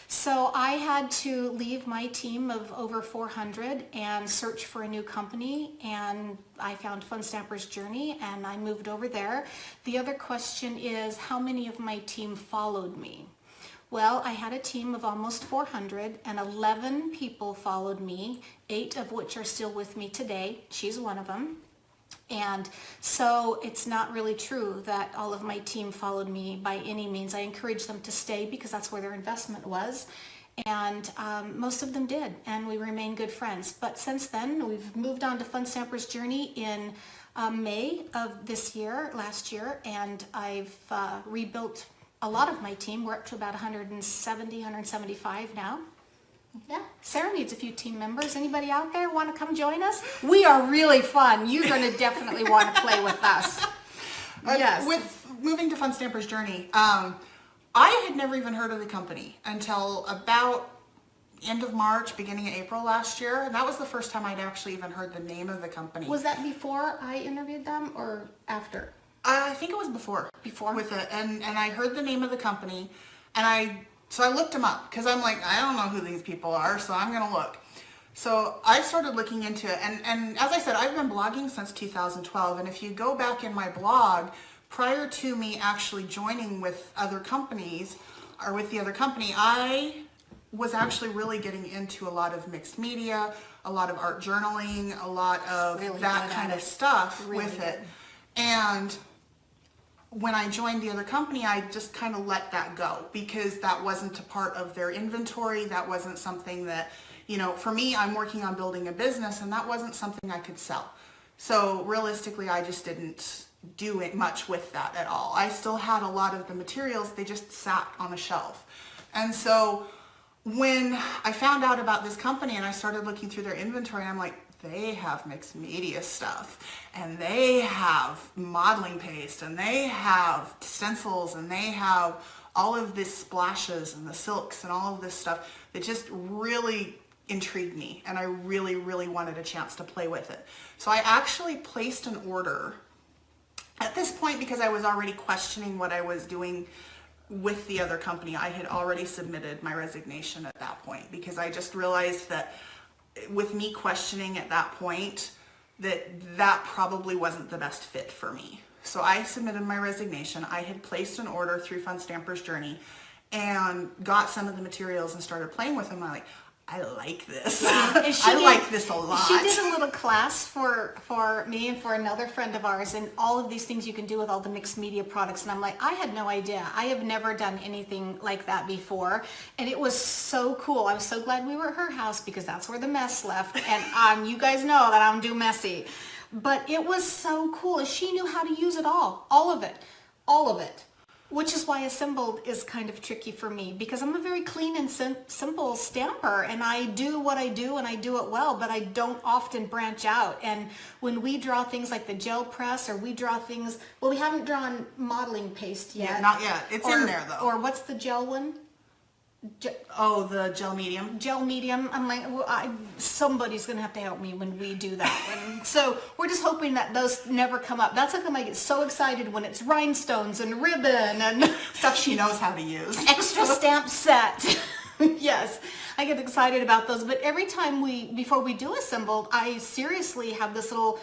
So I had to leave my team of over 400 and search for a new company, and I found Fun Stamper's Journey and I moved over there. The other question is, how many of my team followed me? Well, I had a team of almost 400 and 11 people followed me, 8 of which are still with me today. She's one of them. And so it's not really true that all of my team followed me by any means. I encouraged them to stay because that's where their investment was. And most of them did, and we remain good friends. But since then, we've moved on to Fun Stamper's Journey in May of this year, last year, and I've rebuilt a lot of my team. We're up to about 170, 175 now. Yeah, Sarah needs a few team members. Anybody out there want to come join us? We are really fun. You're going to definitely want to play with us. Yes. With moving to Fun Stamper's Journey, I had never even heard of the company until about end of March, beginning of April last year. And that was the first time I'd actually even heard the name of the company. Was that before I interviewed them or after? I think it was before. Before? With it, and I heard the name of the company, and so I looked them up, because I'm like, I don't know who these people are, so I'm going to look. So I started looking into it, and as I said, I've been blogging since 2012, and if you go back in my blog, prior to me actually joining with other companies, or with the other company, I was actually really getting into a lot of mixed media, a lot of art journaling, a lot of really that kind of stuff really with it. And when I joined the other company, I just kind of let that go, because that wasn't a part of their inventory. That wasn't something that, you know, for me, I'm working on building a business, and that wasn't something I could sell. So realistically, I just didn't do it much with that at all. I still had a lot of the materials, they just sat on a shelf. And so when I found out about this company and I started looking through their inventory, I'm like, they have mixed media stuff, and they have modeling paste, and they have stencils, and they have all of these splashes and the silks and all of this stuff that just really intrigued me, and I really, really wanted a chance to play with it. So I actually placed an order at this point, because I was already questioning what I was doing with the other company. I had already submitted my resignation at that point, because I just realized that with me questioning at that point, that probably wasn't the best fit for me. So I submitted my resignation. I had placed an order through Fun Stamper's Journey and got some of the materials and started playing with them. I'm like, I like this. And she I did- like this a lot. She did a little class for me and for another friend of ours, and all of these things you can do with all the mixed media products. And I'm like, I had no idea. I have never done anything like that before, and it was so cool. I was so glad we were at her house because that's where the mess left. And you guys know that I'm too messy, but it was so cool. And she knew how to use it all of it, all of it. Which is why assembled is kind of tricky for me, because I'm a very clean and simple stamper, and I do what I do and I do it well, but I don't often branch out. And when we draw things like the gel press, or we draw things, well, we haven't drawn modeling paste yet. Yeah, not yet. It's in there though. Or what's the gel one? Oh, the gel medium. Gel medium. I'm like, well, somebody's gonna have to help me when we do that one. So we're just hoping that those never come up. That's how come I get so excited when it's rhinestones and ribbon and Stuff she knows how to use. extra stamp set. Yes, I get excited about those. But every time before we do assembled, I seriously have this little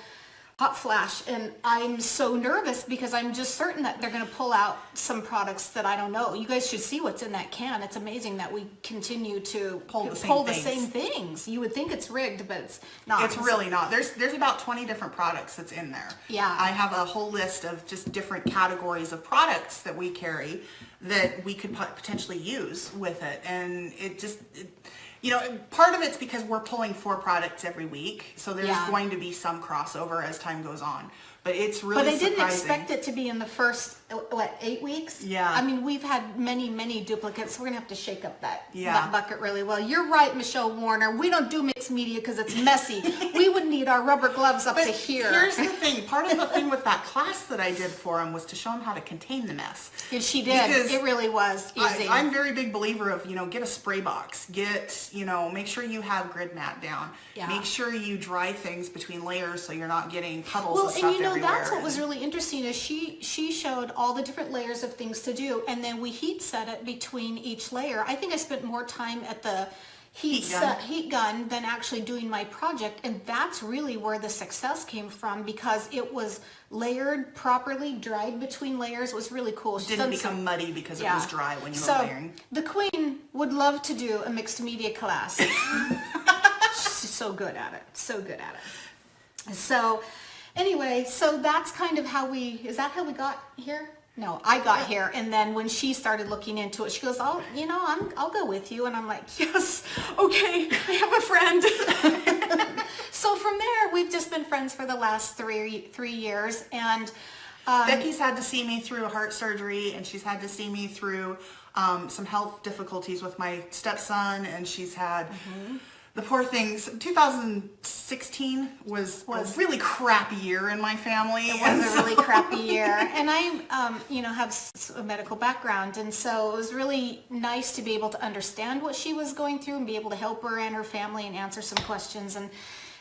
hot flash, and I'm so nervous because I'm just certain that they're going to pull out some products that I don't know. You guys should see what's in that can. It's amazing that we continue to pull the same things. You would think it's rigged, but it's not. It's really not. There's about 20 different products that's in there. Yeah. I have a whole list of just different categories of products that we carry that we could potentially use with it. And you know, part of it's because we're pulling 4 products every week, so there's going to be some crossover as time goes on. But it's really surprising. But I didn't expect it to be in the first, 8 weeks? Yeah. I mean, we've had many duplicates, so we're going to have to shake up that bucket really well. You're right, Michelle Warner. We don't do mixed media because it's messy. We would need our rubber gloves up to here. Here's the thing. Part of the thing with that class that I did for him was to show him how to contain the mess. And she did. Because it really was easy. I'm a very big believer of, get a spray box. Make sure you have grid mat down. Yeah. Make sure you dry things between layers so you're not getting puddles of stuff everywhere. That's what was really interesting is she showed all the different layers of things to do, and then we heat set it between each layer. I think I spent more time at the heat gun than actually doing my project, and that's really where the success came from, because it was layered properly, dried between layers. It was really cool. It didn't become muddy because it was dry when you were layering. The Queen would love to do a mixed media class. She's so good at it. So anyway, so that's kind of is that how we got here? No, I got here, and then when she started looking into it, she goes, "Oh, I'll go with you," and I'm like, "Yes, okay, I have a friend." So from there, we've just been friends for the last three years, and Becky's had to see me through heart surgery, and she's had to see me through some health difficulties with my stepson, and she's had. The poor things. 2016 was a really crappy year in my family. It was a really crappy year, and I, have a medical background, and so it was really nice to be able to understand what she was going through and be able to help her and her family and answer some questions, and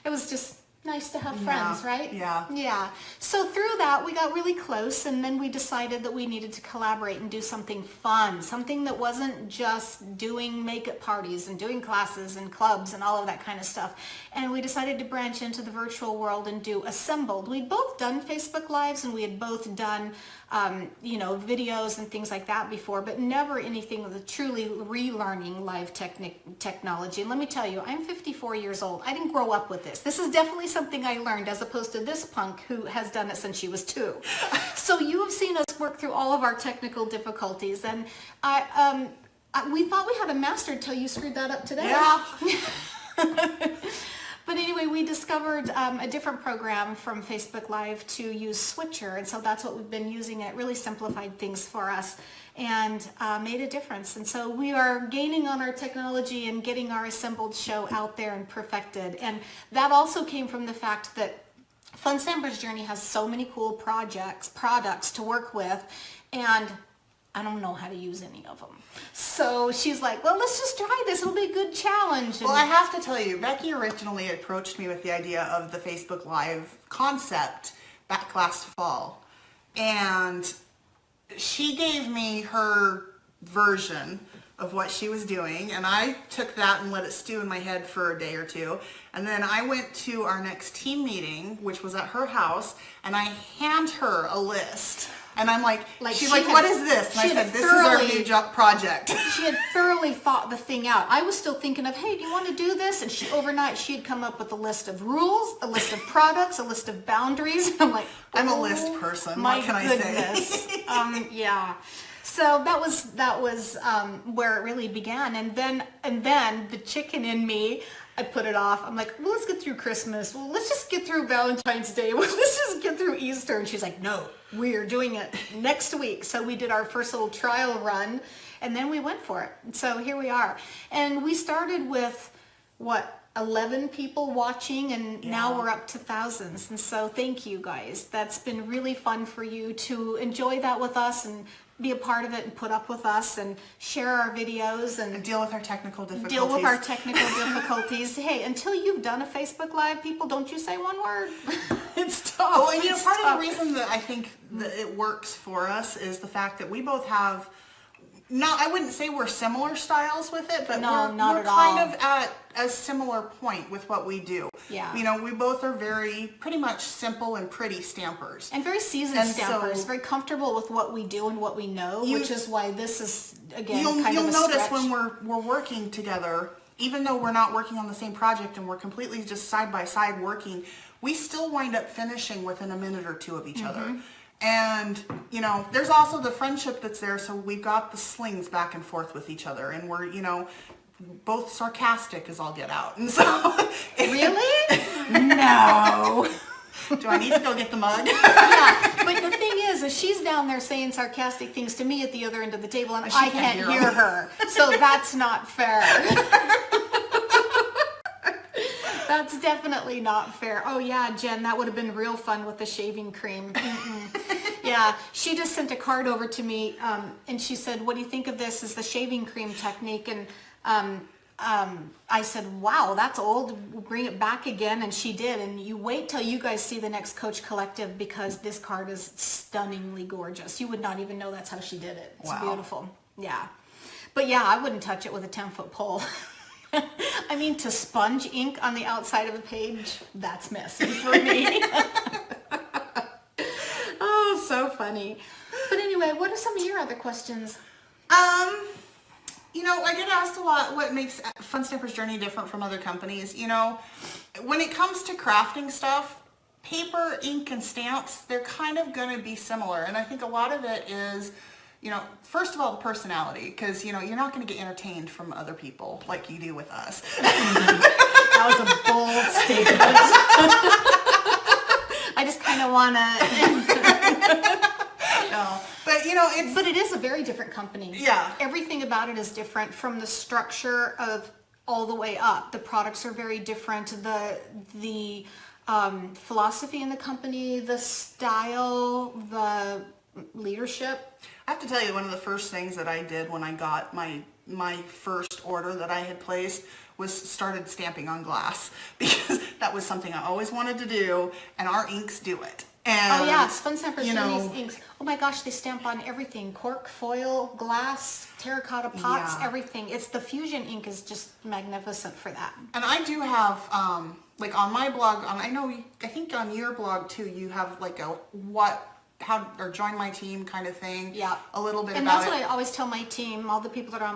it was just nice to have friends, right? Yeah. Yeah. So through that, we got really close, and then we decided that we needed to collaborate and do something fun, something that wasn't just doing makeup parties and doing classes and clubs and all of that kind of stuff. And we decided to branch into the virtual world and do Assembled. We'd both done Facebook Lives, and we had both done videos and things like that before, but never anything with truly relearning live technology. And let me tell you, I'm 54 years old. I didn't grow up with this. This is definitely something I learned, as opposed to this punk who has done it since she was 2. So you have seen us work through all of our technical difficulties, and we thought we had a master until you screwed that up today. Yeah. But anyway, we discovered a different program from Facebook Live to use Switcher, and so that's what we've been using. It really simplified things for us and made a difference. And so we are gaining on our technology and getting our Assembled show out there and perfected. And that also came from the fact that Fun Stamper's Journey has so many cool products to work with, and I don't know how to use any of them. So she's like, well, let's just try this. It'll be a good challenge. Well, I have to tell you, Becky originally approached me with the idea of the Facebook Live concept back last fall. And she gave me her version of what she was doing, and I took that and let it stew in my head for a day or two. And then I went to our next team meeting, which was at her house, and I hand her a list And I'm like Like, she's she like, had- what is this? And I she had said, this is our thoroughly- new job project. She had thoroughly thought the thing out. I was still thinking of, hey, do you want to do this? And overnight she had come up with a list of rules, a list of products, a list of boundaries. I'm like, I'm a oh, list person. My What can I goodness. say? Yeah. So that was where it really began. And then the chicken in me, I put it off. I'm like, well, let's get through Christmas. Well, let's just get through Valentine's Day. Well, let's just get through Easter. And she's like, no, we're doing it next week. So we did our first little trial run, and then we went for it. So here we are. And we started with, 11 people watching, and now we're up to thousands. And so thank you guys. That's been really fun for you to enjoy that with us and be a part of it and put up with us and share our videos and Deal with our technical difficulties. deal with our technical difficulties. Hey, until you've done a Facebook Live, people, don't you say one word. It's tough. Oh, and It's part of tough. the reason that I think that it works for us is the fact that we both have, I wouldn't say we're similar styles with it, but No, we're not at kind all. of at a similar point with what we do. Yeah. You know, we both are pretty much simple and pretty stampers. And very seasoned And stampers, so- very comfortable with what we do and what we know, You- which is why this is, again, You'll kind of a notice stretch. when we're working together, even though we're not working on the same project and we're completely just side by side working, we still wind up finishing within a minute or two of each other. And, you know, there's also the friendship that's there, so we've got the slings back and forth with each other, and we're, you know, both sarcastic as all get out. And so, Really? No. do I need to go get the mug? Yeah, but the thing is she's down there saying sarcastic things to me at the other end of the table, and She I can't can't hear hear 'em. her. So that's not fair. That's definitely not fair. Oh yeah, Jen, that would have been real fun with the shaving cream. Yeah, she just sent a card over to me, and she said, what do you think of this as the shaving cream technique? And I said, wow, that's old. We'll bring it back again. And she did. And you wait till you guys see the next Coach Collective, because this card is stunningly gorgeous. You would not even know that's how she did it. It's Wow. beautiful. Yeah. But yeah, I wouldn't touch it with a 10-foot pole. I mean, to sponge ink on the outside of a page, that's messy for me. Oh, so funny. But anyway, what are some of your other questions? You know, I get asked a lot what makes Fun Stampers Journey different from other companies. You know, when it comes to crafting stuff, paper, ink, and stamps, they're kind of going to be similar. And I think a lot of it is, you know, first of all, the personality, because, you know, you're not going to get entertained from other people like you do with us. That was a bold statement. I just kind of want to... No. But, you know, it's... But it is a very different company. Yeah. Everything about it is different, from the structure of all the way up. The products are very different. The philosophy in the company, the style, the leadership. I have to tell you, one of the first things that I did when I got my first order that I had placed was started stamping on glass, because that was something I always wanted to do, and our inks do it. And, Oh yes, Fun Stampers you Journey's know, inks. Oh my gosh, they stamp on everything. Cork, foil, glass, terracotta pots, Yeah. everything. It's the Fusion ink is just magnificent for that. And I do have, like on my blog, I think on your blog too, you have like or join my team kind of thing. Yeah. A little bit And about that's it. what I always tell my team, all the people that are on.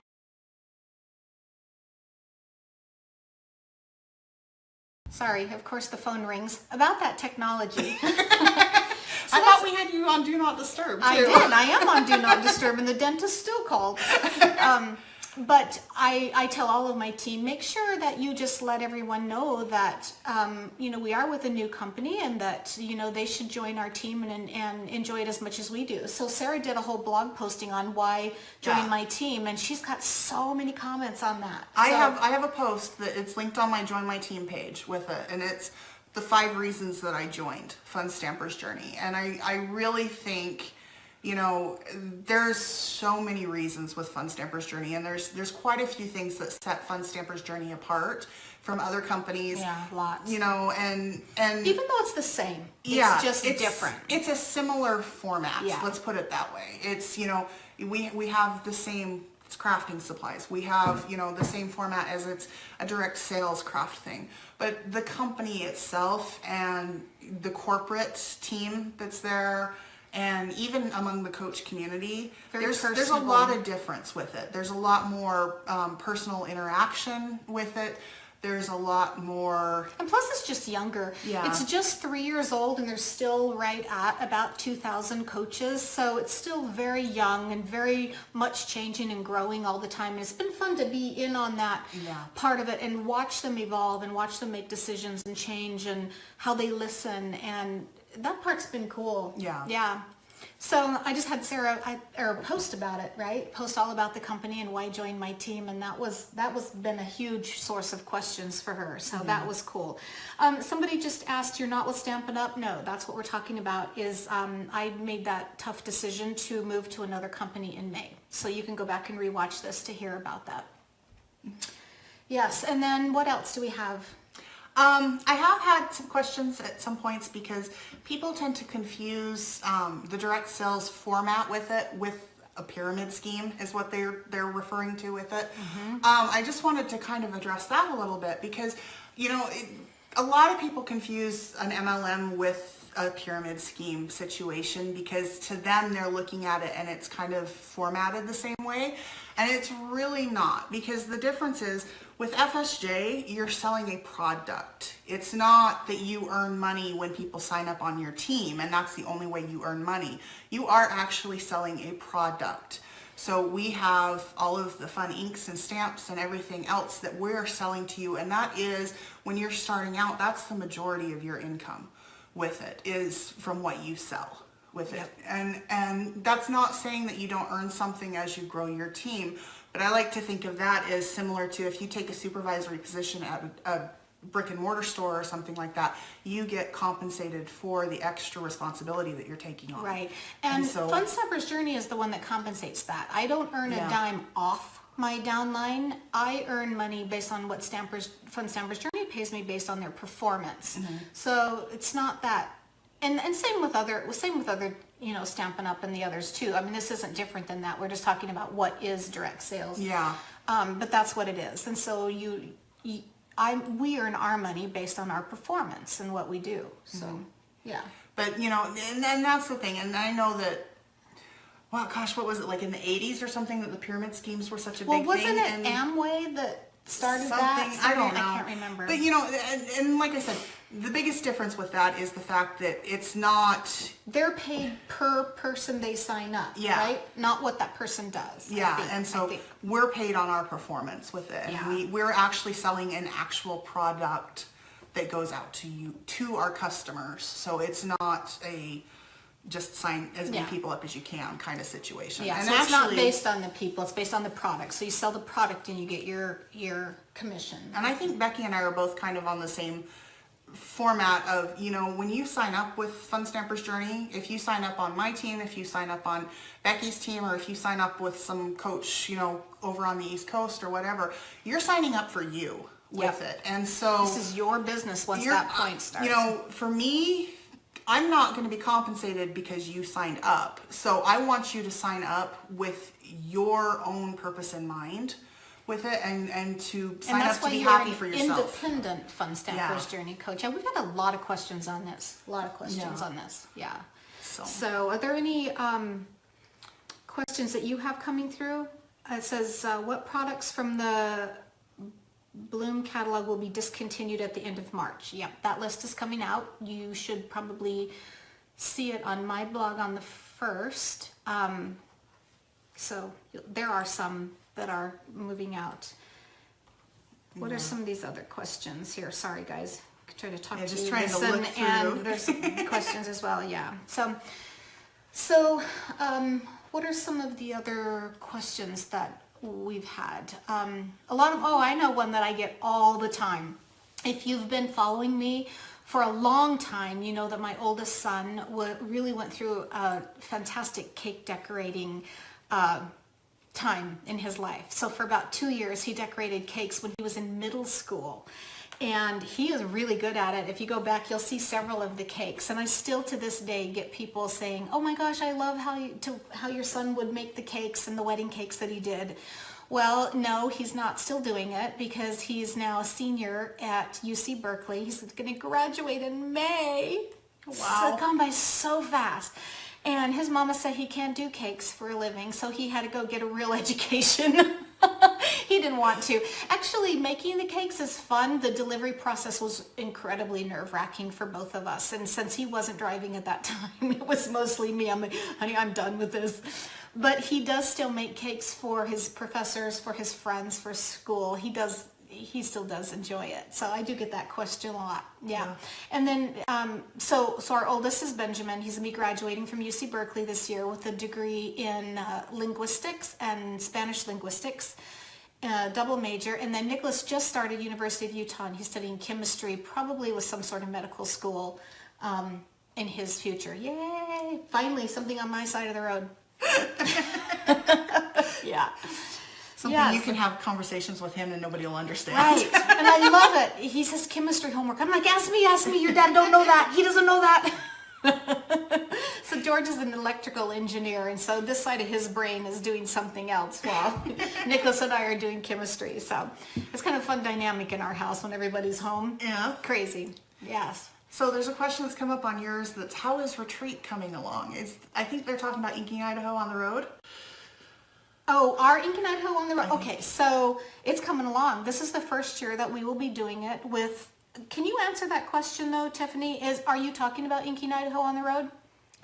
Sorry, of course the phone rings. About that technology. I thought we had you on Do Not Disturb too. I did. I am on Do Not Disturb, and the dentist still called. But I tell all of my team, make sure that you just let everyone know that, you know, we are with a new company, and that, you know, they should join our team and enjoy it as much as we do. So Sarah did a whole blog posting on why join Yeah. my team, and she's got so many comments on that. I So- have a post that it's linked on my Join My Team page with it, and it's the 5 reasons that I joined Fun Stampers Journey. And I really think, you know, there's so many reasons with Fun Stampers Journey, and there's quite a few things that set Fun Stampers Journey apart from other companies. Yeah, lots. You know, and Even though it's the same, yeah, it's just different. It's a similar format. Yeah. Let's put it that way. It's, you know, we have the same crafting supplies. We have, you know, the same format as it's a direct sales craft thing. But the company itself and the corporate team that's there, and even among the coach community, Very there's a personable. lot of difference with it. There's a lot more personal interaction with it. There's a lot more. And plus it's just younger. Yeah. It's just 3 years old and there's still right at about 2,000 coaches. So it's still very young and very much changing and growing all the time. And it's been fun to be in on that Yeah. part of it and watch them evolve and watch them make decisions and change and how they listen. And that part's been cool. Yeah. Yeah. So I just had Sarah post about it, right? Post all about the company and why join my team, and that was been a huge source of questions for her. So that was cool. Somebody just asked, "You're not with Stampin' Up?" No, that's what we're talking about. Is I made that tough decision to move to another company in May. So you can go back and rewatch this to hear about that. Yes, and then what else do we have? I have had some questions at some points because people tend to confuse the direct sales format with it with a pyramid scheme is what they're referring to with it. I just wanted to kind of address that a little bit because, you know, a lot of people confuse an MLM with a pyramid scheme situation because to them they're looking at it and it's kind of formatted the same way, and it's really not, because the difference is with FSJ you're selling a product. It's not that you earn money when people sign up on your team and that's the only way you earn money. You are actually selling a product. So we have all of the fun inks and stamps and everything else that we're selling to you, and that is, when you're starting out, that's the majority of your income with it, is from what you sell with it. And that's not saying that you don't earn something as you grow your team, but I like to think of that as similar to if you take a supervisory position at a brick and mortar store or something like that, you get compensated for the extra responsibility that you're taking on. Right. And so Fun Stamper's Journey is the one that compensates that. I don't earn a Yeah. dime off my downline. I earn money based on what Fun Stamper's Journey pays me based on their performance. So it's not that, and same with other, you know, Stampin' Up and the others too. I mean, this isn't different than that. We're just talking about what is direct sales. Yeah. But that's what it is. And so we earn our money based on our performance and what we do. So, yeah. But, you know, and that's the thing. And I know that, well, gosh, what was it, like in the 80s or something, that the pyramid schemes were such a Well, big wasn't thing? it And Amway that started something, that? I don't know. I can't remember. But, you know, and like I said, the biggest difference with that is the fact that it's not... They're paid per person they sign up, Yeah. right? Not what that person does. Yeah, I and so think. we're paid on our performance with it. And Yeah. we're actually selling an actual product that goes out to our customers. So it's not a just sign as many Yeah. people up as you can kind of situation. Yeah, and so it's not actually, based on the people, it's based on the product. So you sell the product and you get your commission. And I think Becky and I are both kind of on the same format of, you know, when you sign up with Fun Stamper's Journey, if you sign up on my team, if you sign up on Becky's team, or if you sign up with some coach, you know, over on the East Coast or whatever, you're signing up for you with Yep. it. And so This is your business once that point starts. you know, for me, I'm not going to be compensated because you signed up. So I want you to sign up with your own purpose in mind with it, and to sign up to be happy for yourself. Independent Fun Stamper's Yeah. Journey coach. And we've had a lot of questions on this. Yeah. On this. Yeah. So. So are there any questions that you have coming through? It says, what products from the Bloom catalog will be discontinued at the end of March? Yep, that list is coming out. You should probably see it on my blog on the 1st. So there are some that are moving out. What are some of these other questions here? Sorry guys, try to talk to just you. trying to look through. And there's questions as well, yeah. What are some of the other questions that we've had? I know one that I get all the time. If you've been following me for a long time, you know that my oldest son really went through a fantastic cake decorating time in his life. So for about 2 years, he decorated cakes when he was in middle school. And he is really good at it. If you go back, you'll see several of the cakes. And I still to this day get people saying, oh my gosh, I love how your son would make the cakes and the wedding cakes that he did. Well, no, he's not still doing it because he's now a senior at UC Berkeley. He's going to graduate in May. Wow. It's gone by so fast. And his mama said he can't do cakes for a living, so he had to go get a real education. He didn't want to. Actually, making the cakes is fun. The delivery process was incredibly nerve-wracking for both of us. And since he wasn't driving at that time, it was mostly me. I'm like, honey, I'm done with this. But he does still make cakes for his professors, for his friends, for school. He still does enjoy it. So I do get that question a lot. Yeah. And then, so our oldest is Benjamin. He's going to be graduating from UC Berkeley this year with a degree in linguistics and Spanish linguistics, double major. And then Nicholas just started University of Utah, and he's studying chemistry, probably with some sort of medical school in his future. Yay! Finally, something on my side of the road. Yeah. Something you can have conversations with him and nobody will understand. Right. And I love it. He says chemistry homework. I'm like, ask me. Your dad don't know that. He doesn't know that. So George is an electrical engineer, and so this side of his brain is doing something else while Nicholas and I are doing chemistry. So it's kind of a fun dynamic in our house when everybody's home. Yeah. Crazy. Yes. So there's a question that's come up on yours that's, how is retreat coming along? I think they're talking about Inking Idaho on the road. Oh, our Inking Idaho on the road. Okay, so it's coming along. This is the first year that we will be doing it with. Can you answer that question though, Tiffany? Are you talking about Inking Idaho on the road?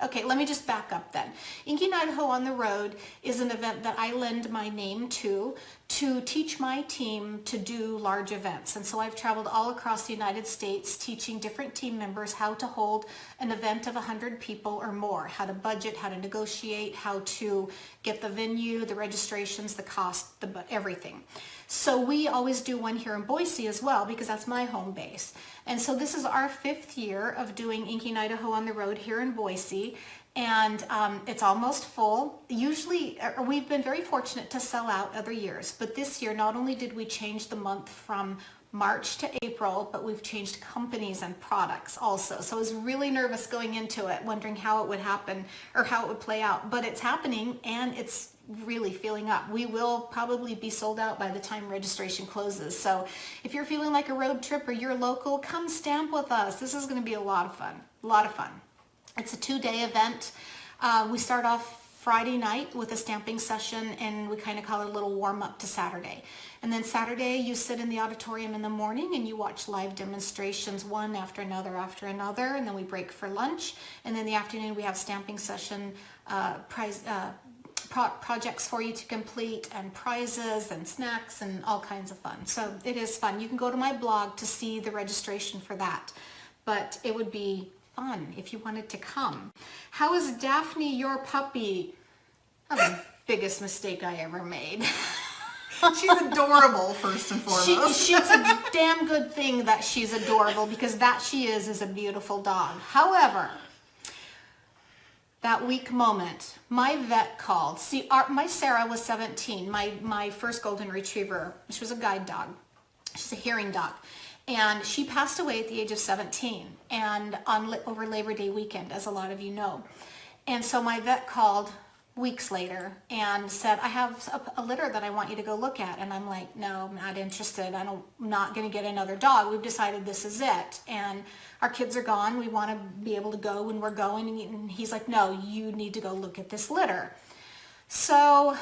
Okay, let me just back up then. Inking Idaho on the Road is an event that I lend my name to teach my team to do large events. And so I've traveled all across the United States teaching different team members how to hold an event of 100 people or more, how to budget, how to negotiate, how to get the venue, the registrations, the cost, everything. So we always do one here in Boise as well, because that's my home base. And so this is our 5th year of doing Inking Idaho on the Road here in Boise. And it's almost full. Usually, we've been very fortunate to sell out other years. But this year, not only did we change the month from March to April, but we've changed companies and products also. So I was really nervous going into it, wondering how it would happen or how it would play out. But it's happening, and it's really filling up. We will probably be sold out by the time registration closes. So if you're feeling like a road trip or you're local, come stamp with us. This is going to be a lot of fun. A lot of fun. It's a 2-day event. We start off Friday night with a stamping session, and we kind of call it a little warm up to Saturday. And then Saturday you sit in the auditorium in the morning and you watch live demonstrations, one after another, and then we break for lunch. And then in the afternoon we have stamping session, projects for you to complete, and prizes and snacks and all kinds of fun. So it is fun. You can go to my blog to see the registration for that, but it would be fun if you wanted to come. How is Daphne, your puppy? The biggest mistake I ever made. She's adorable, first and foremost. She's a damn good thing that she's adorable, because that she is a beautiful dog. However, that weak moment, my vet called. See, my Sarah was 17, my first golden retriever. She was a guide dog. She's a hearing dog. And she passed away at the age of 17, and over Labor Day weekend, as a lot of you know. And so my vet called weeks later and said, I have a litter that I want you to go look at. And I'm like, no, I'm not interested. I'm not going to get another dog. We've decided this is it. And our kids are gone. We want to be able to go when we're going. And he's like, no, you need to go look at this litter. So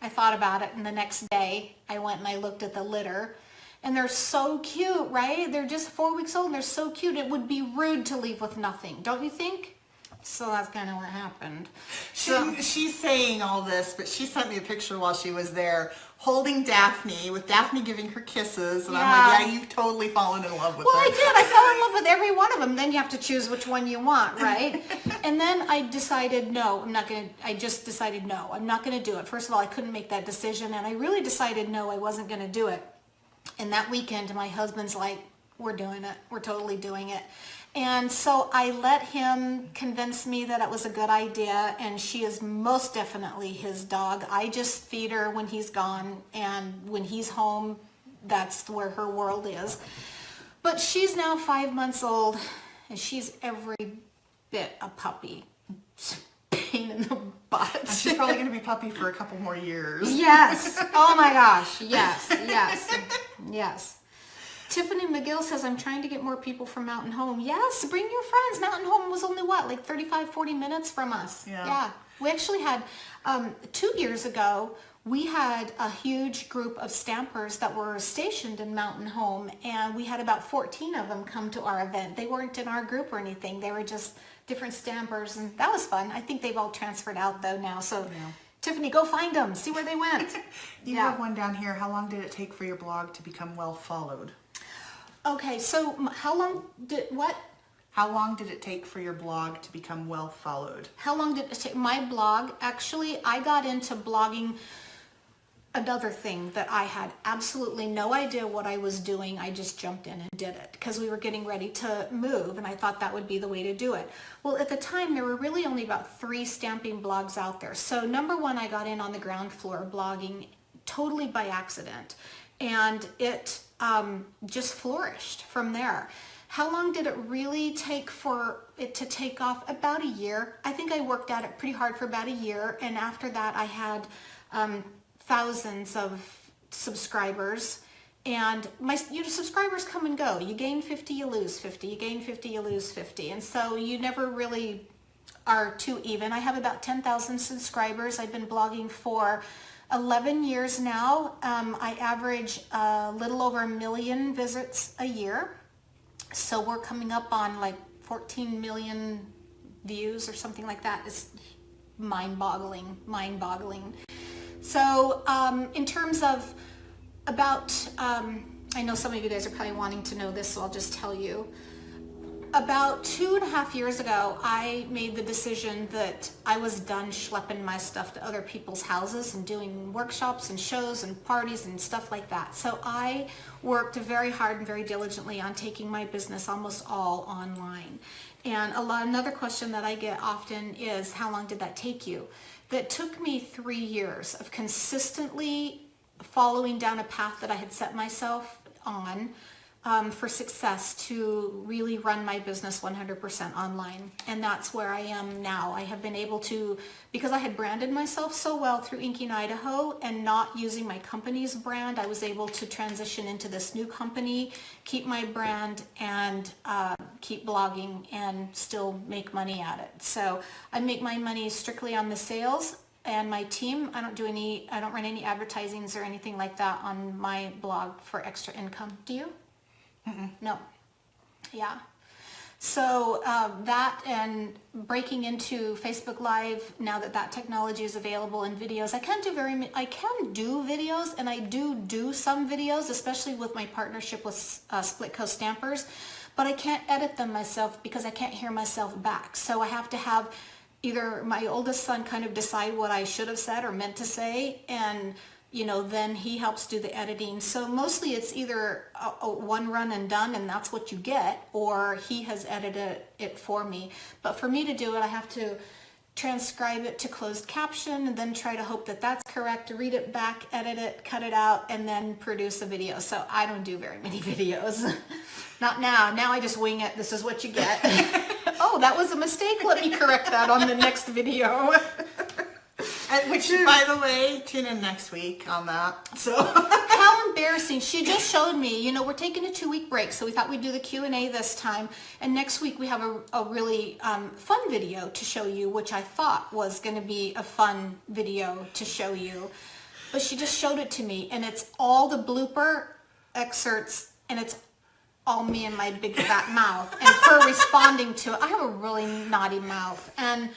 I thought about it. And the next day I went and I looked at the litter. And they're so cute, right? They're just 4 weeks old and they're so cute. It would be rude to leave with nothing, don't you think? So that's kind of what happened. She's saying all this, but she sent me a picture while she was there holding Daphne, with Daphne giving her kisses. And I'm like, yeah, you've totally fallen in love with her. Well, I did. I fell in love with every one of them. Then you have to choose which one you want, right? And then I decided, no, I'm not going to, I just decided, no, I'm not going to do it. First of all, I couldn't make that decision. And I really decided, no, I wasn't going to do it. And that weekend, my husband's like, we're doing it. We're totally doing it. And so I let him convince me that it was a good idea, and she is most definitely his dog. I just feed her when he's gone, and when he's home, that's where her world is. But she's now 5 months old, and she's every bit a puppy. Pain in the butt. And she's probably going to be puppy for a couple more years. Yes. Oh my gosh. Yes. Yes. Yes. Tiffany McGill says, I'm trying to get more people from Mountain Home. Yes, bring your friends. Mountain Home was only what, like 35, 40 minutes from us. Yeah. We actually had, 2 years ago, we had a huge group of stampers that were stationed in Mountain Home, and we had about 14 of them come to our event. They weren't in our group or anything. They were just different stampers, and that was fun. I think they've all transferred out though now. So Tiffany, go find them. See where they went. You have one down here. How long did it take for your blog to become well followed? Okay, so how long did it take for your blog to become well followed? How long did it take? My blog, actually, I got into blogging. Another thing that I had absolutely no idea what I was doing, I just jumped in and did it because we were getting ready to move, and I thought that would be the way to do it. Well, at the time, there were really only about 3 stamping blogs out there. So number one, I got in on the ground floor blogging totally by accident, and it just flourished from there. How long did it really take for it to take off? About a year. I think I worked at it pretty hard for about a year, and after that I had thousands of subscribers, and my subscribers come and go. You gain 50, you lose 50. You gain 50, you lose 50, and so you never really are too even. I have about 10,000 subscribers. I've been blogging for 11 years now. I average a little over 1 million visits a year, so we're coming up on like 14 million views or something like that. It's mind-boggling. So in terms of I know some of you guys are probably wanting to know this, so I'll just tell you. About 2.5 years ago, I made the decision that I was done schlepping my stuff to other people's houses and doing workshops and shows and parties and stuff like that. So I worked very hard and very diligently on taking my business almost all online. And another question that I get often is, how long did that take you? That took me 3 years of consistently following down a path that I had set myself on for success to really run my business 100% online. And that's where I am now. I have been able to, because I had branded myself so well through Inking Idaho and not using my company's brand, I was able to transition into this new company, keep my brand, and keep blogging and still make money at it. So I make my money strictly on the sales and my team. I don't run any advertisings or anything like that on my blog for extra income. Do you? No. Yeah. So that and breaking into Facebook Live, now that technology is available in videos, I can do videos, and I do some videos, especially with my partnership with Split Coast Stampers, but I can't edit them myself because I can't hear myself back. So I have to have either my oldest son kind of decide what I should have said or meant to say, and then he helps do the editing. So mostly it's either a one run and done, and that's what you get, or he has edited it for me. But for me to do it, I have to transcribe it to closed caption and then try to hope that that's correct, read it back, edit it, cut it out, and then produce a video. So I don't do very many videos. Not now. Now I just wing it. This is what you get. Oh, that was a mistake. Let me correct that on the next video. Which, by the way, tune in next week on that. So how embarrassing. She just showed me, we're taking a 2-week break, so we thought we'd do the Q&A this time. And next week we have a really fun video to show you, which I thought was going to be a fun video to show you. But she just showed it to me, and it's all the blooper excerpts, and it's all me and my big fat mouth, and her responding to it. I have a really naughty mouth, and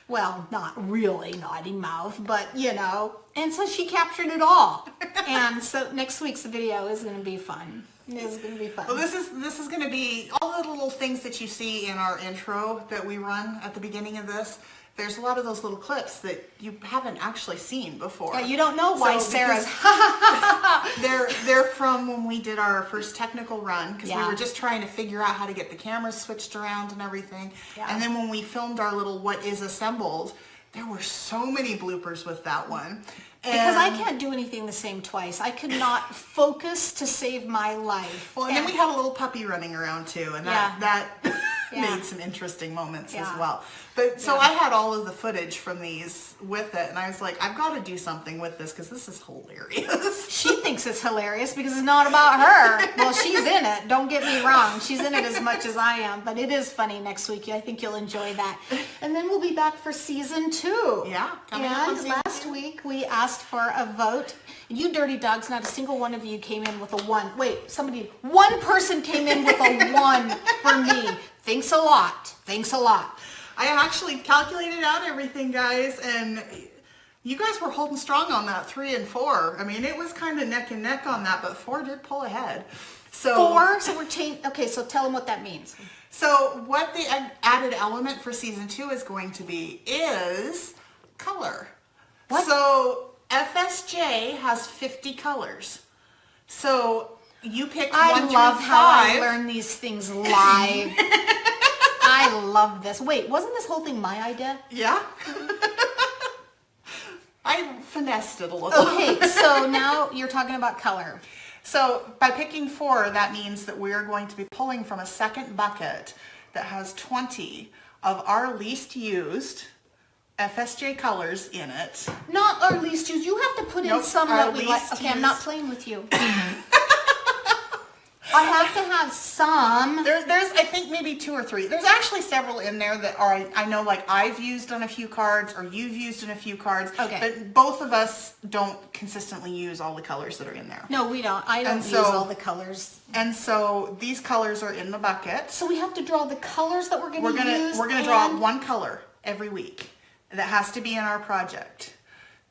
well, not really naughty mouth, but and so she captured it all. And so next week's video is going to be fun. It's going to be fun. Well, this is going to be all the little things that you see in our intro that we run at the beginning of this. There's a lot of those little clips that you haven't actually seen before. Yeah, you don't know why Sarah's. They're from when we did our first technical run, because we were just trying to figure out how to get the cameras switched around and everything. Yeah. And then when we filmed our little What Is Assembled, there were so many bloopers with that one. Because I can't do anything the same twice. I could not focus to save my life. Well, and then we had a little puppy running around too, and that Yeah. made some interesting moments Yeah. as well. But so Yeah. I had all of the footage from these with it, and I was like, I've got to do something with this because this is hilarious. She thinks it's hilarious because it's not about her. Well, she's in it. Don't get me wrong. She's in it as much as I am, but it is funny next week. I think you'll enjoy that. And then we'll be back for season 2. Yeah, coming up on And season last week we asked for a vote. You dirty dogs, not a single one of you came in with a 1. Wait, one person came in with a 1 for me. Thanks a lot. Thanks a lot. I actually calculated out everything, guys, and you guys were holding strong on that 3 and 4. I mean, it was kind of neck and neck on that, but 4 did pull ahead. So 4, so we're changing. Okay, so tell them what that means. So what the added element for season 2 is going to be is color. What? So FSJ has 50 colors. So you pick I 1 love through 5. how I learn these things live. I love this. Wait, wasn't this whole thing my idea? Yeah. I finessed it a little. Okay, so now you're talking about color. So by picking 4, that means that we're going to be pulling from a second bucket that has 20 of our least used FSJ colors in it. Not our least used. You have to put in Nope, some our that we like. least Okay, I'm not used. playing with you. I have to have some. There's I think maybe 2 or 3. There's actually several in there that are, I know, like I've used on a few cards or you've used in a few cards. Okay. But both of us don't consistently use all the colors that are in there. No, we don't. I don't And use so- all the colors. And so these colors are in the bucket. So we have to draw the colors that we're going to use. We're gonna draw and- 1 color every week. That has to be in our project.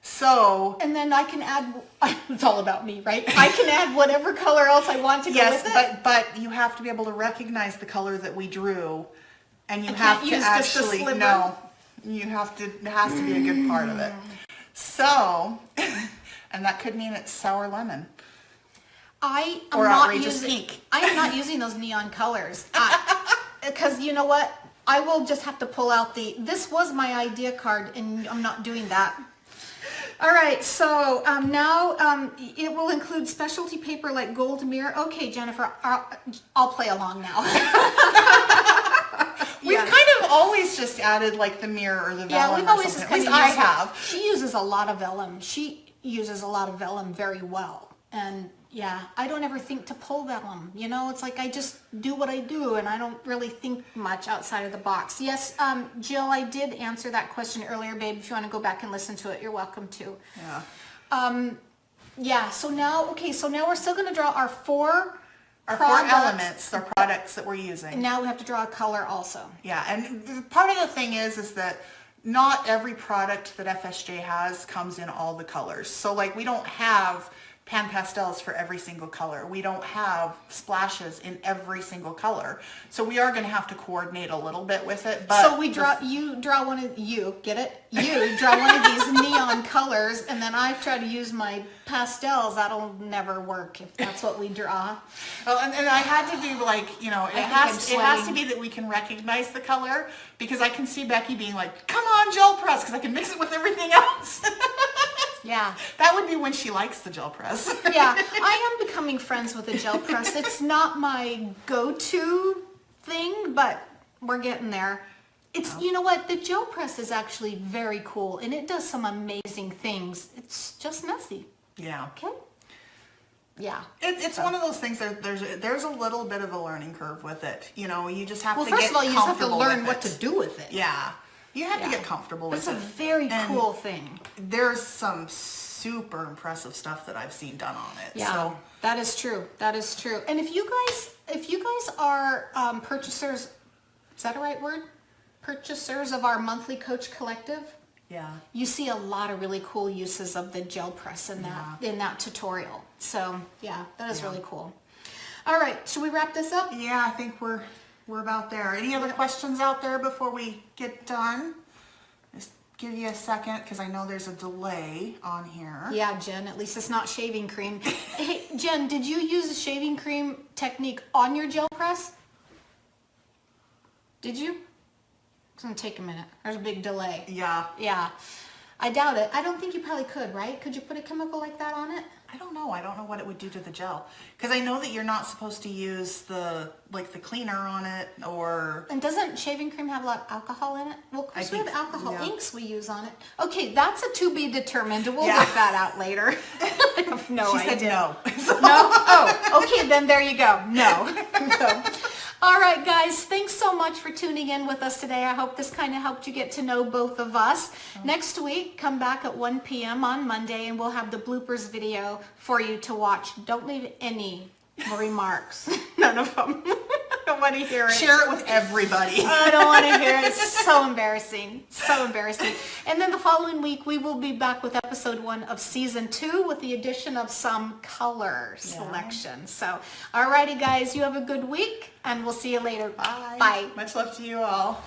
So And then I can add, it's all about me, right? I can add whatever color else I want to go yes, with it. but you have to be able to recognize the color that we drew, and you I have can't to use just a actually sliver? no. You have to. It has to be a good part of it. So, and that could mean it's sour lemon. I am Or not outrageous using, pink. I am not using those neon colors. Because you know what? I will just have to pull out this was my idea card and I'm not doing that. All right, so now it will include specialty paper like gold mirror. Okay, Jennifer, I'll play along now. We've Yeah. kind of always just added like the mirror or the vellum. Yeah, we've or always something. just At least kind of I used have. She uses a lot of vellum. She uses a lot of vellum very well. And yeah, I don't ever think to pull vellum. You know, it's like I just do what I do and I don't really think much outside of the box. Yes, Jill, I did answer that question earlier, babe. If you want to go back and listen to it, you're welcome to. Yeah. Yeah, so now we're still going to draw our 4 Our 4 products. elements, our products that we're using. And now we have to draw a color also. Yeah, and part of the thing is that not every product that FSJ has comes in all the colors. So like we don't have pan pastels for every single color. We don't have splashes in every single color. So we are going to have to coordinate a little bit with it. But So you draw one of, get it? You draw one of these neon colors and then I try to use my pastels. That'll never work if that's what we draw. Well, and I had to do like, you know, it think has I'm to be that we can recognize the color, because I can see Becky being like, come on, gel press, because I can mix it with everything else. Yeah. That would be when she likes the gel press. Yeah. I am becoming friends with the gel press. It's not my go-to thing, but we're getting there. It's, you know what? The gel press is actually very cool and it does some amazing things. It's just messy. Yeah. Okay? Yeah. It's one of those things that there's a little bit of a learning curve with it. You know, you just have Well, to first get of all, you just have to comfortable learn with what it. to do with it. Yeah. You have to Yeah. get comfortable It's with a it. very And cool thing. There's some super impressive stuff that I've seen done on it. Yeah, So that is true. That is true. And if you guys are purchasers, is that a right word? Purchasers of our monthly Coach Collective, yeah. you see a lot of really cool uses of the gel press in that tutorial. So yeah, that is really cool. All right, should we wrap this up? Yeah, I think we're about there. Any other questions out there before we get done? Just give you a second because I know there's a delay on here. Yeah, Jen, at least it's not shaving cream. Hey, Jen, did you use the shaving cream technique on your gel press? Did you? It's gonna take a minute. There's a big delay. Yeah. Yeah. I doubt it. I don't think you probably could, right? Could you put a chemical like that on it? I don't know. I don't know what it would do to the gel. Because I know that you're not supposed to use the cleaner on it or... And doesn't shaving cream have a lot of alcohol in it? Well, of course we have think- alcohol yeah. inks we use on it. Okay, that's a to be determined. We'll Yeah. work that out later. I have no She said idea. no. No? Oh, okay, then there you go. No. No. All right, guys, thanks so much for tuning in with us today. I hope this kind of helped you get to know both of us. Next week, come back at 1 p.m. on Monday, and we'll have the bloopers video for you to watch. Don't leave any remarks. None of them. I don't want to hear it. Share it with everybody. I don't want to hear it. It's so embarrassing. So embarrassing. And then the following week, we will be back with episode 1 of season 2 with the addition of some color selection. So, alrighty, guys, you have a good week, and we'll see you later. Bye. Bye. Much love to you all.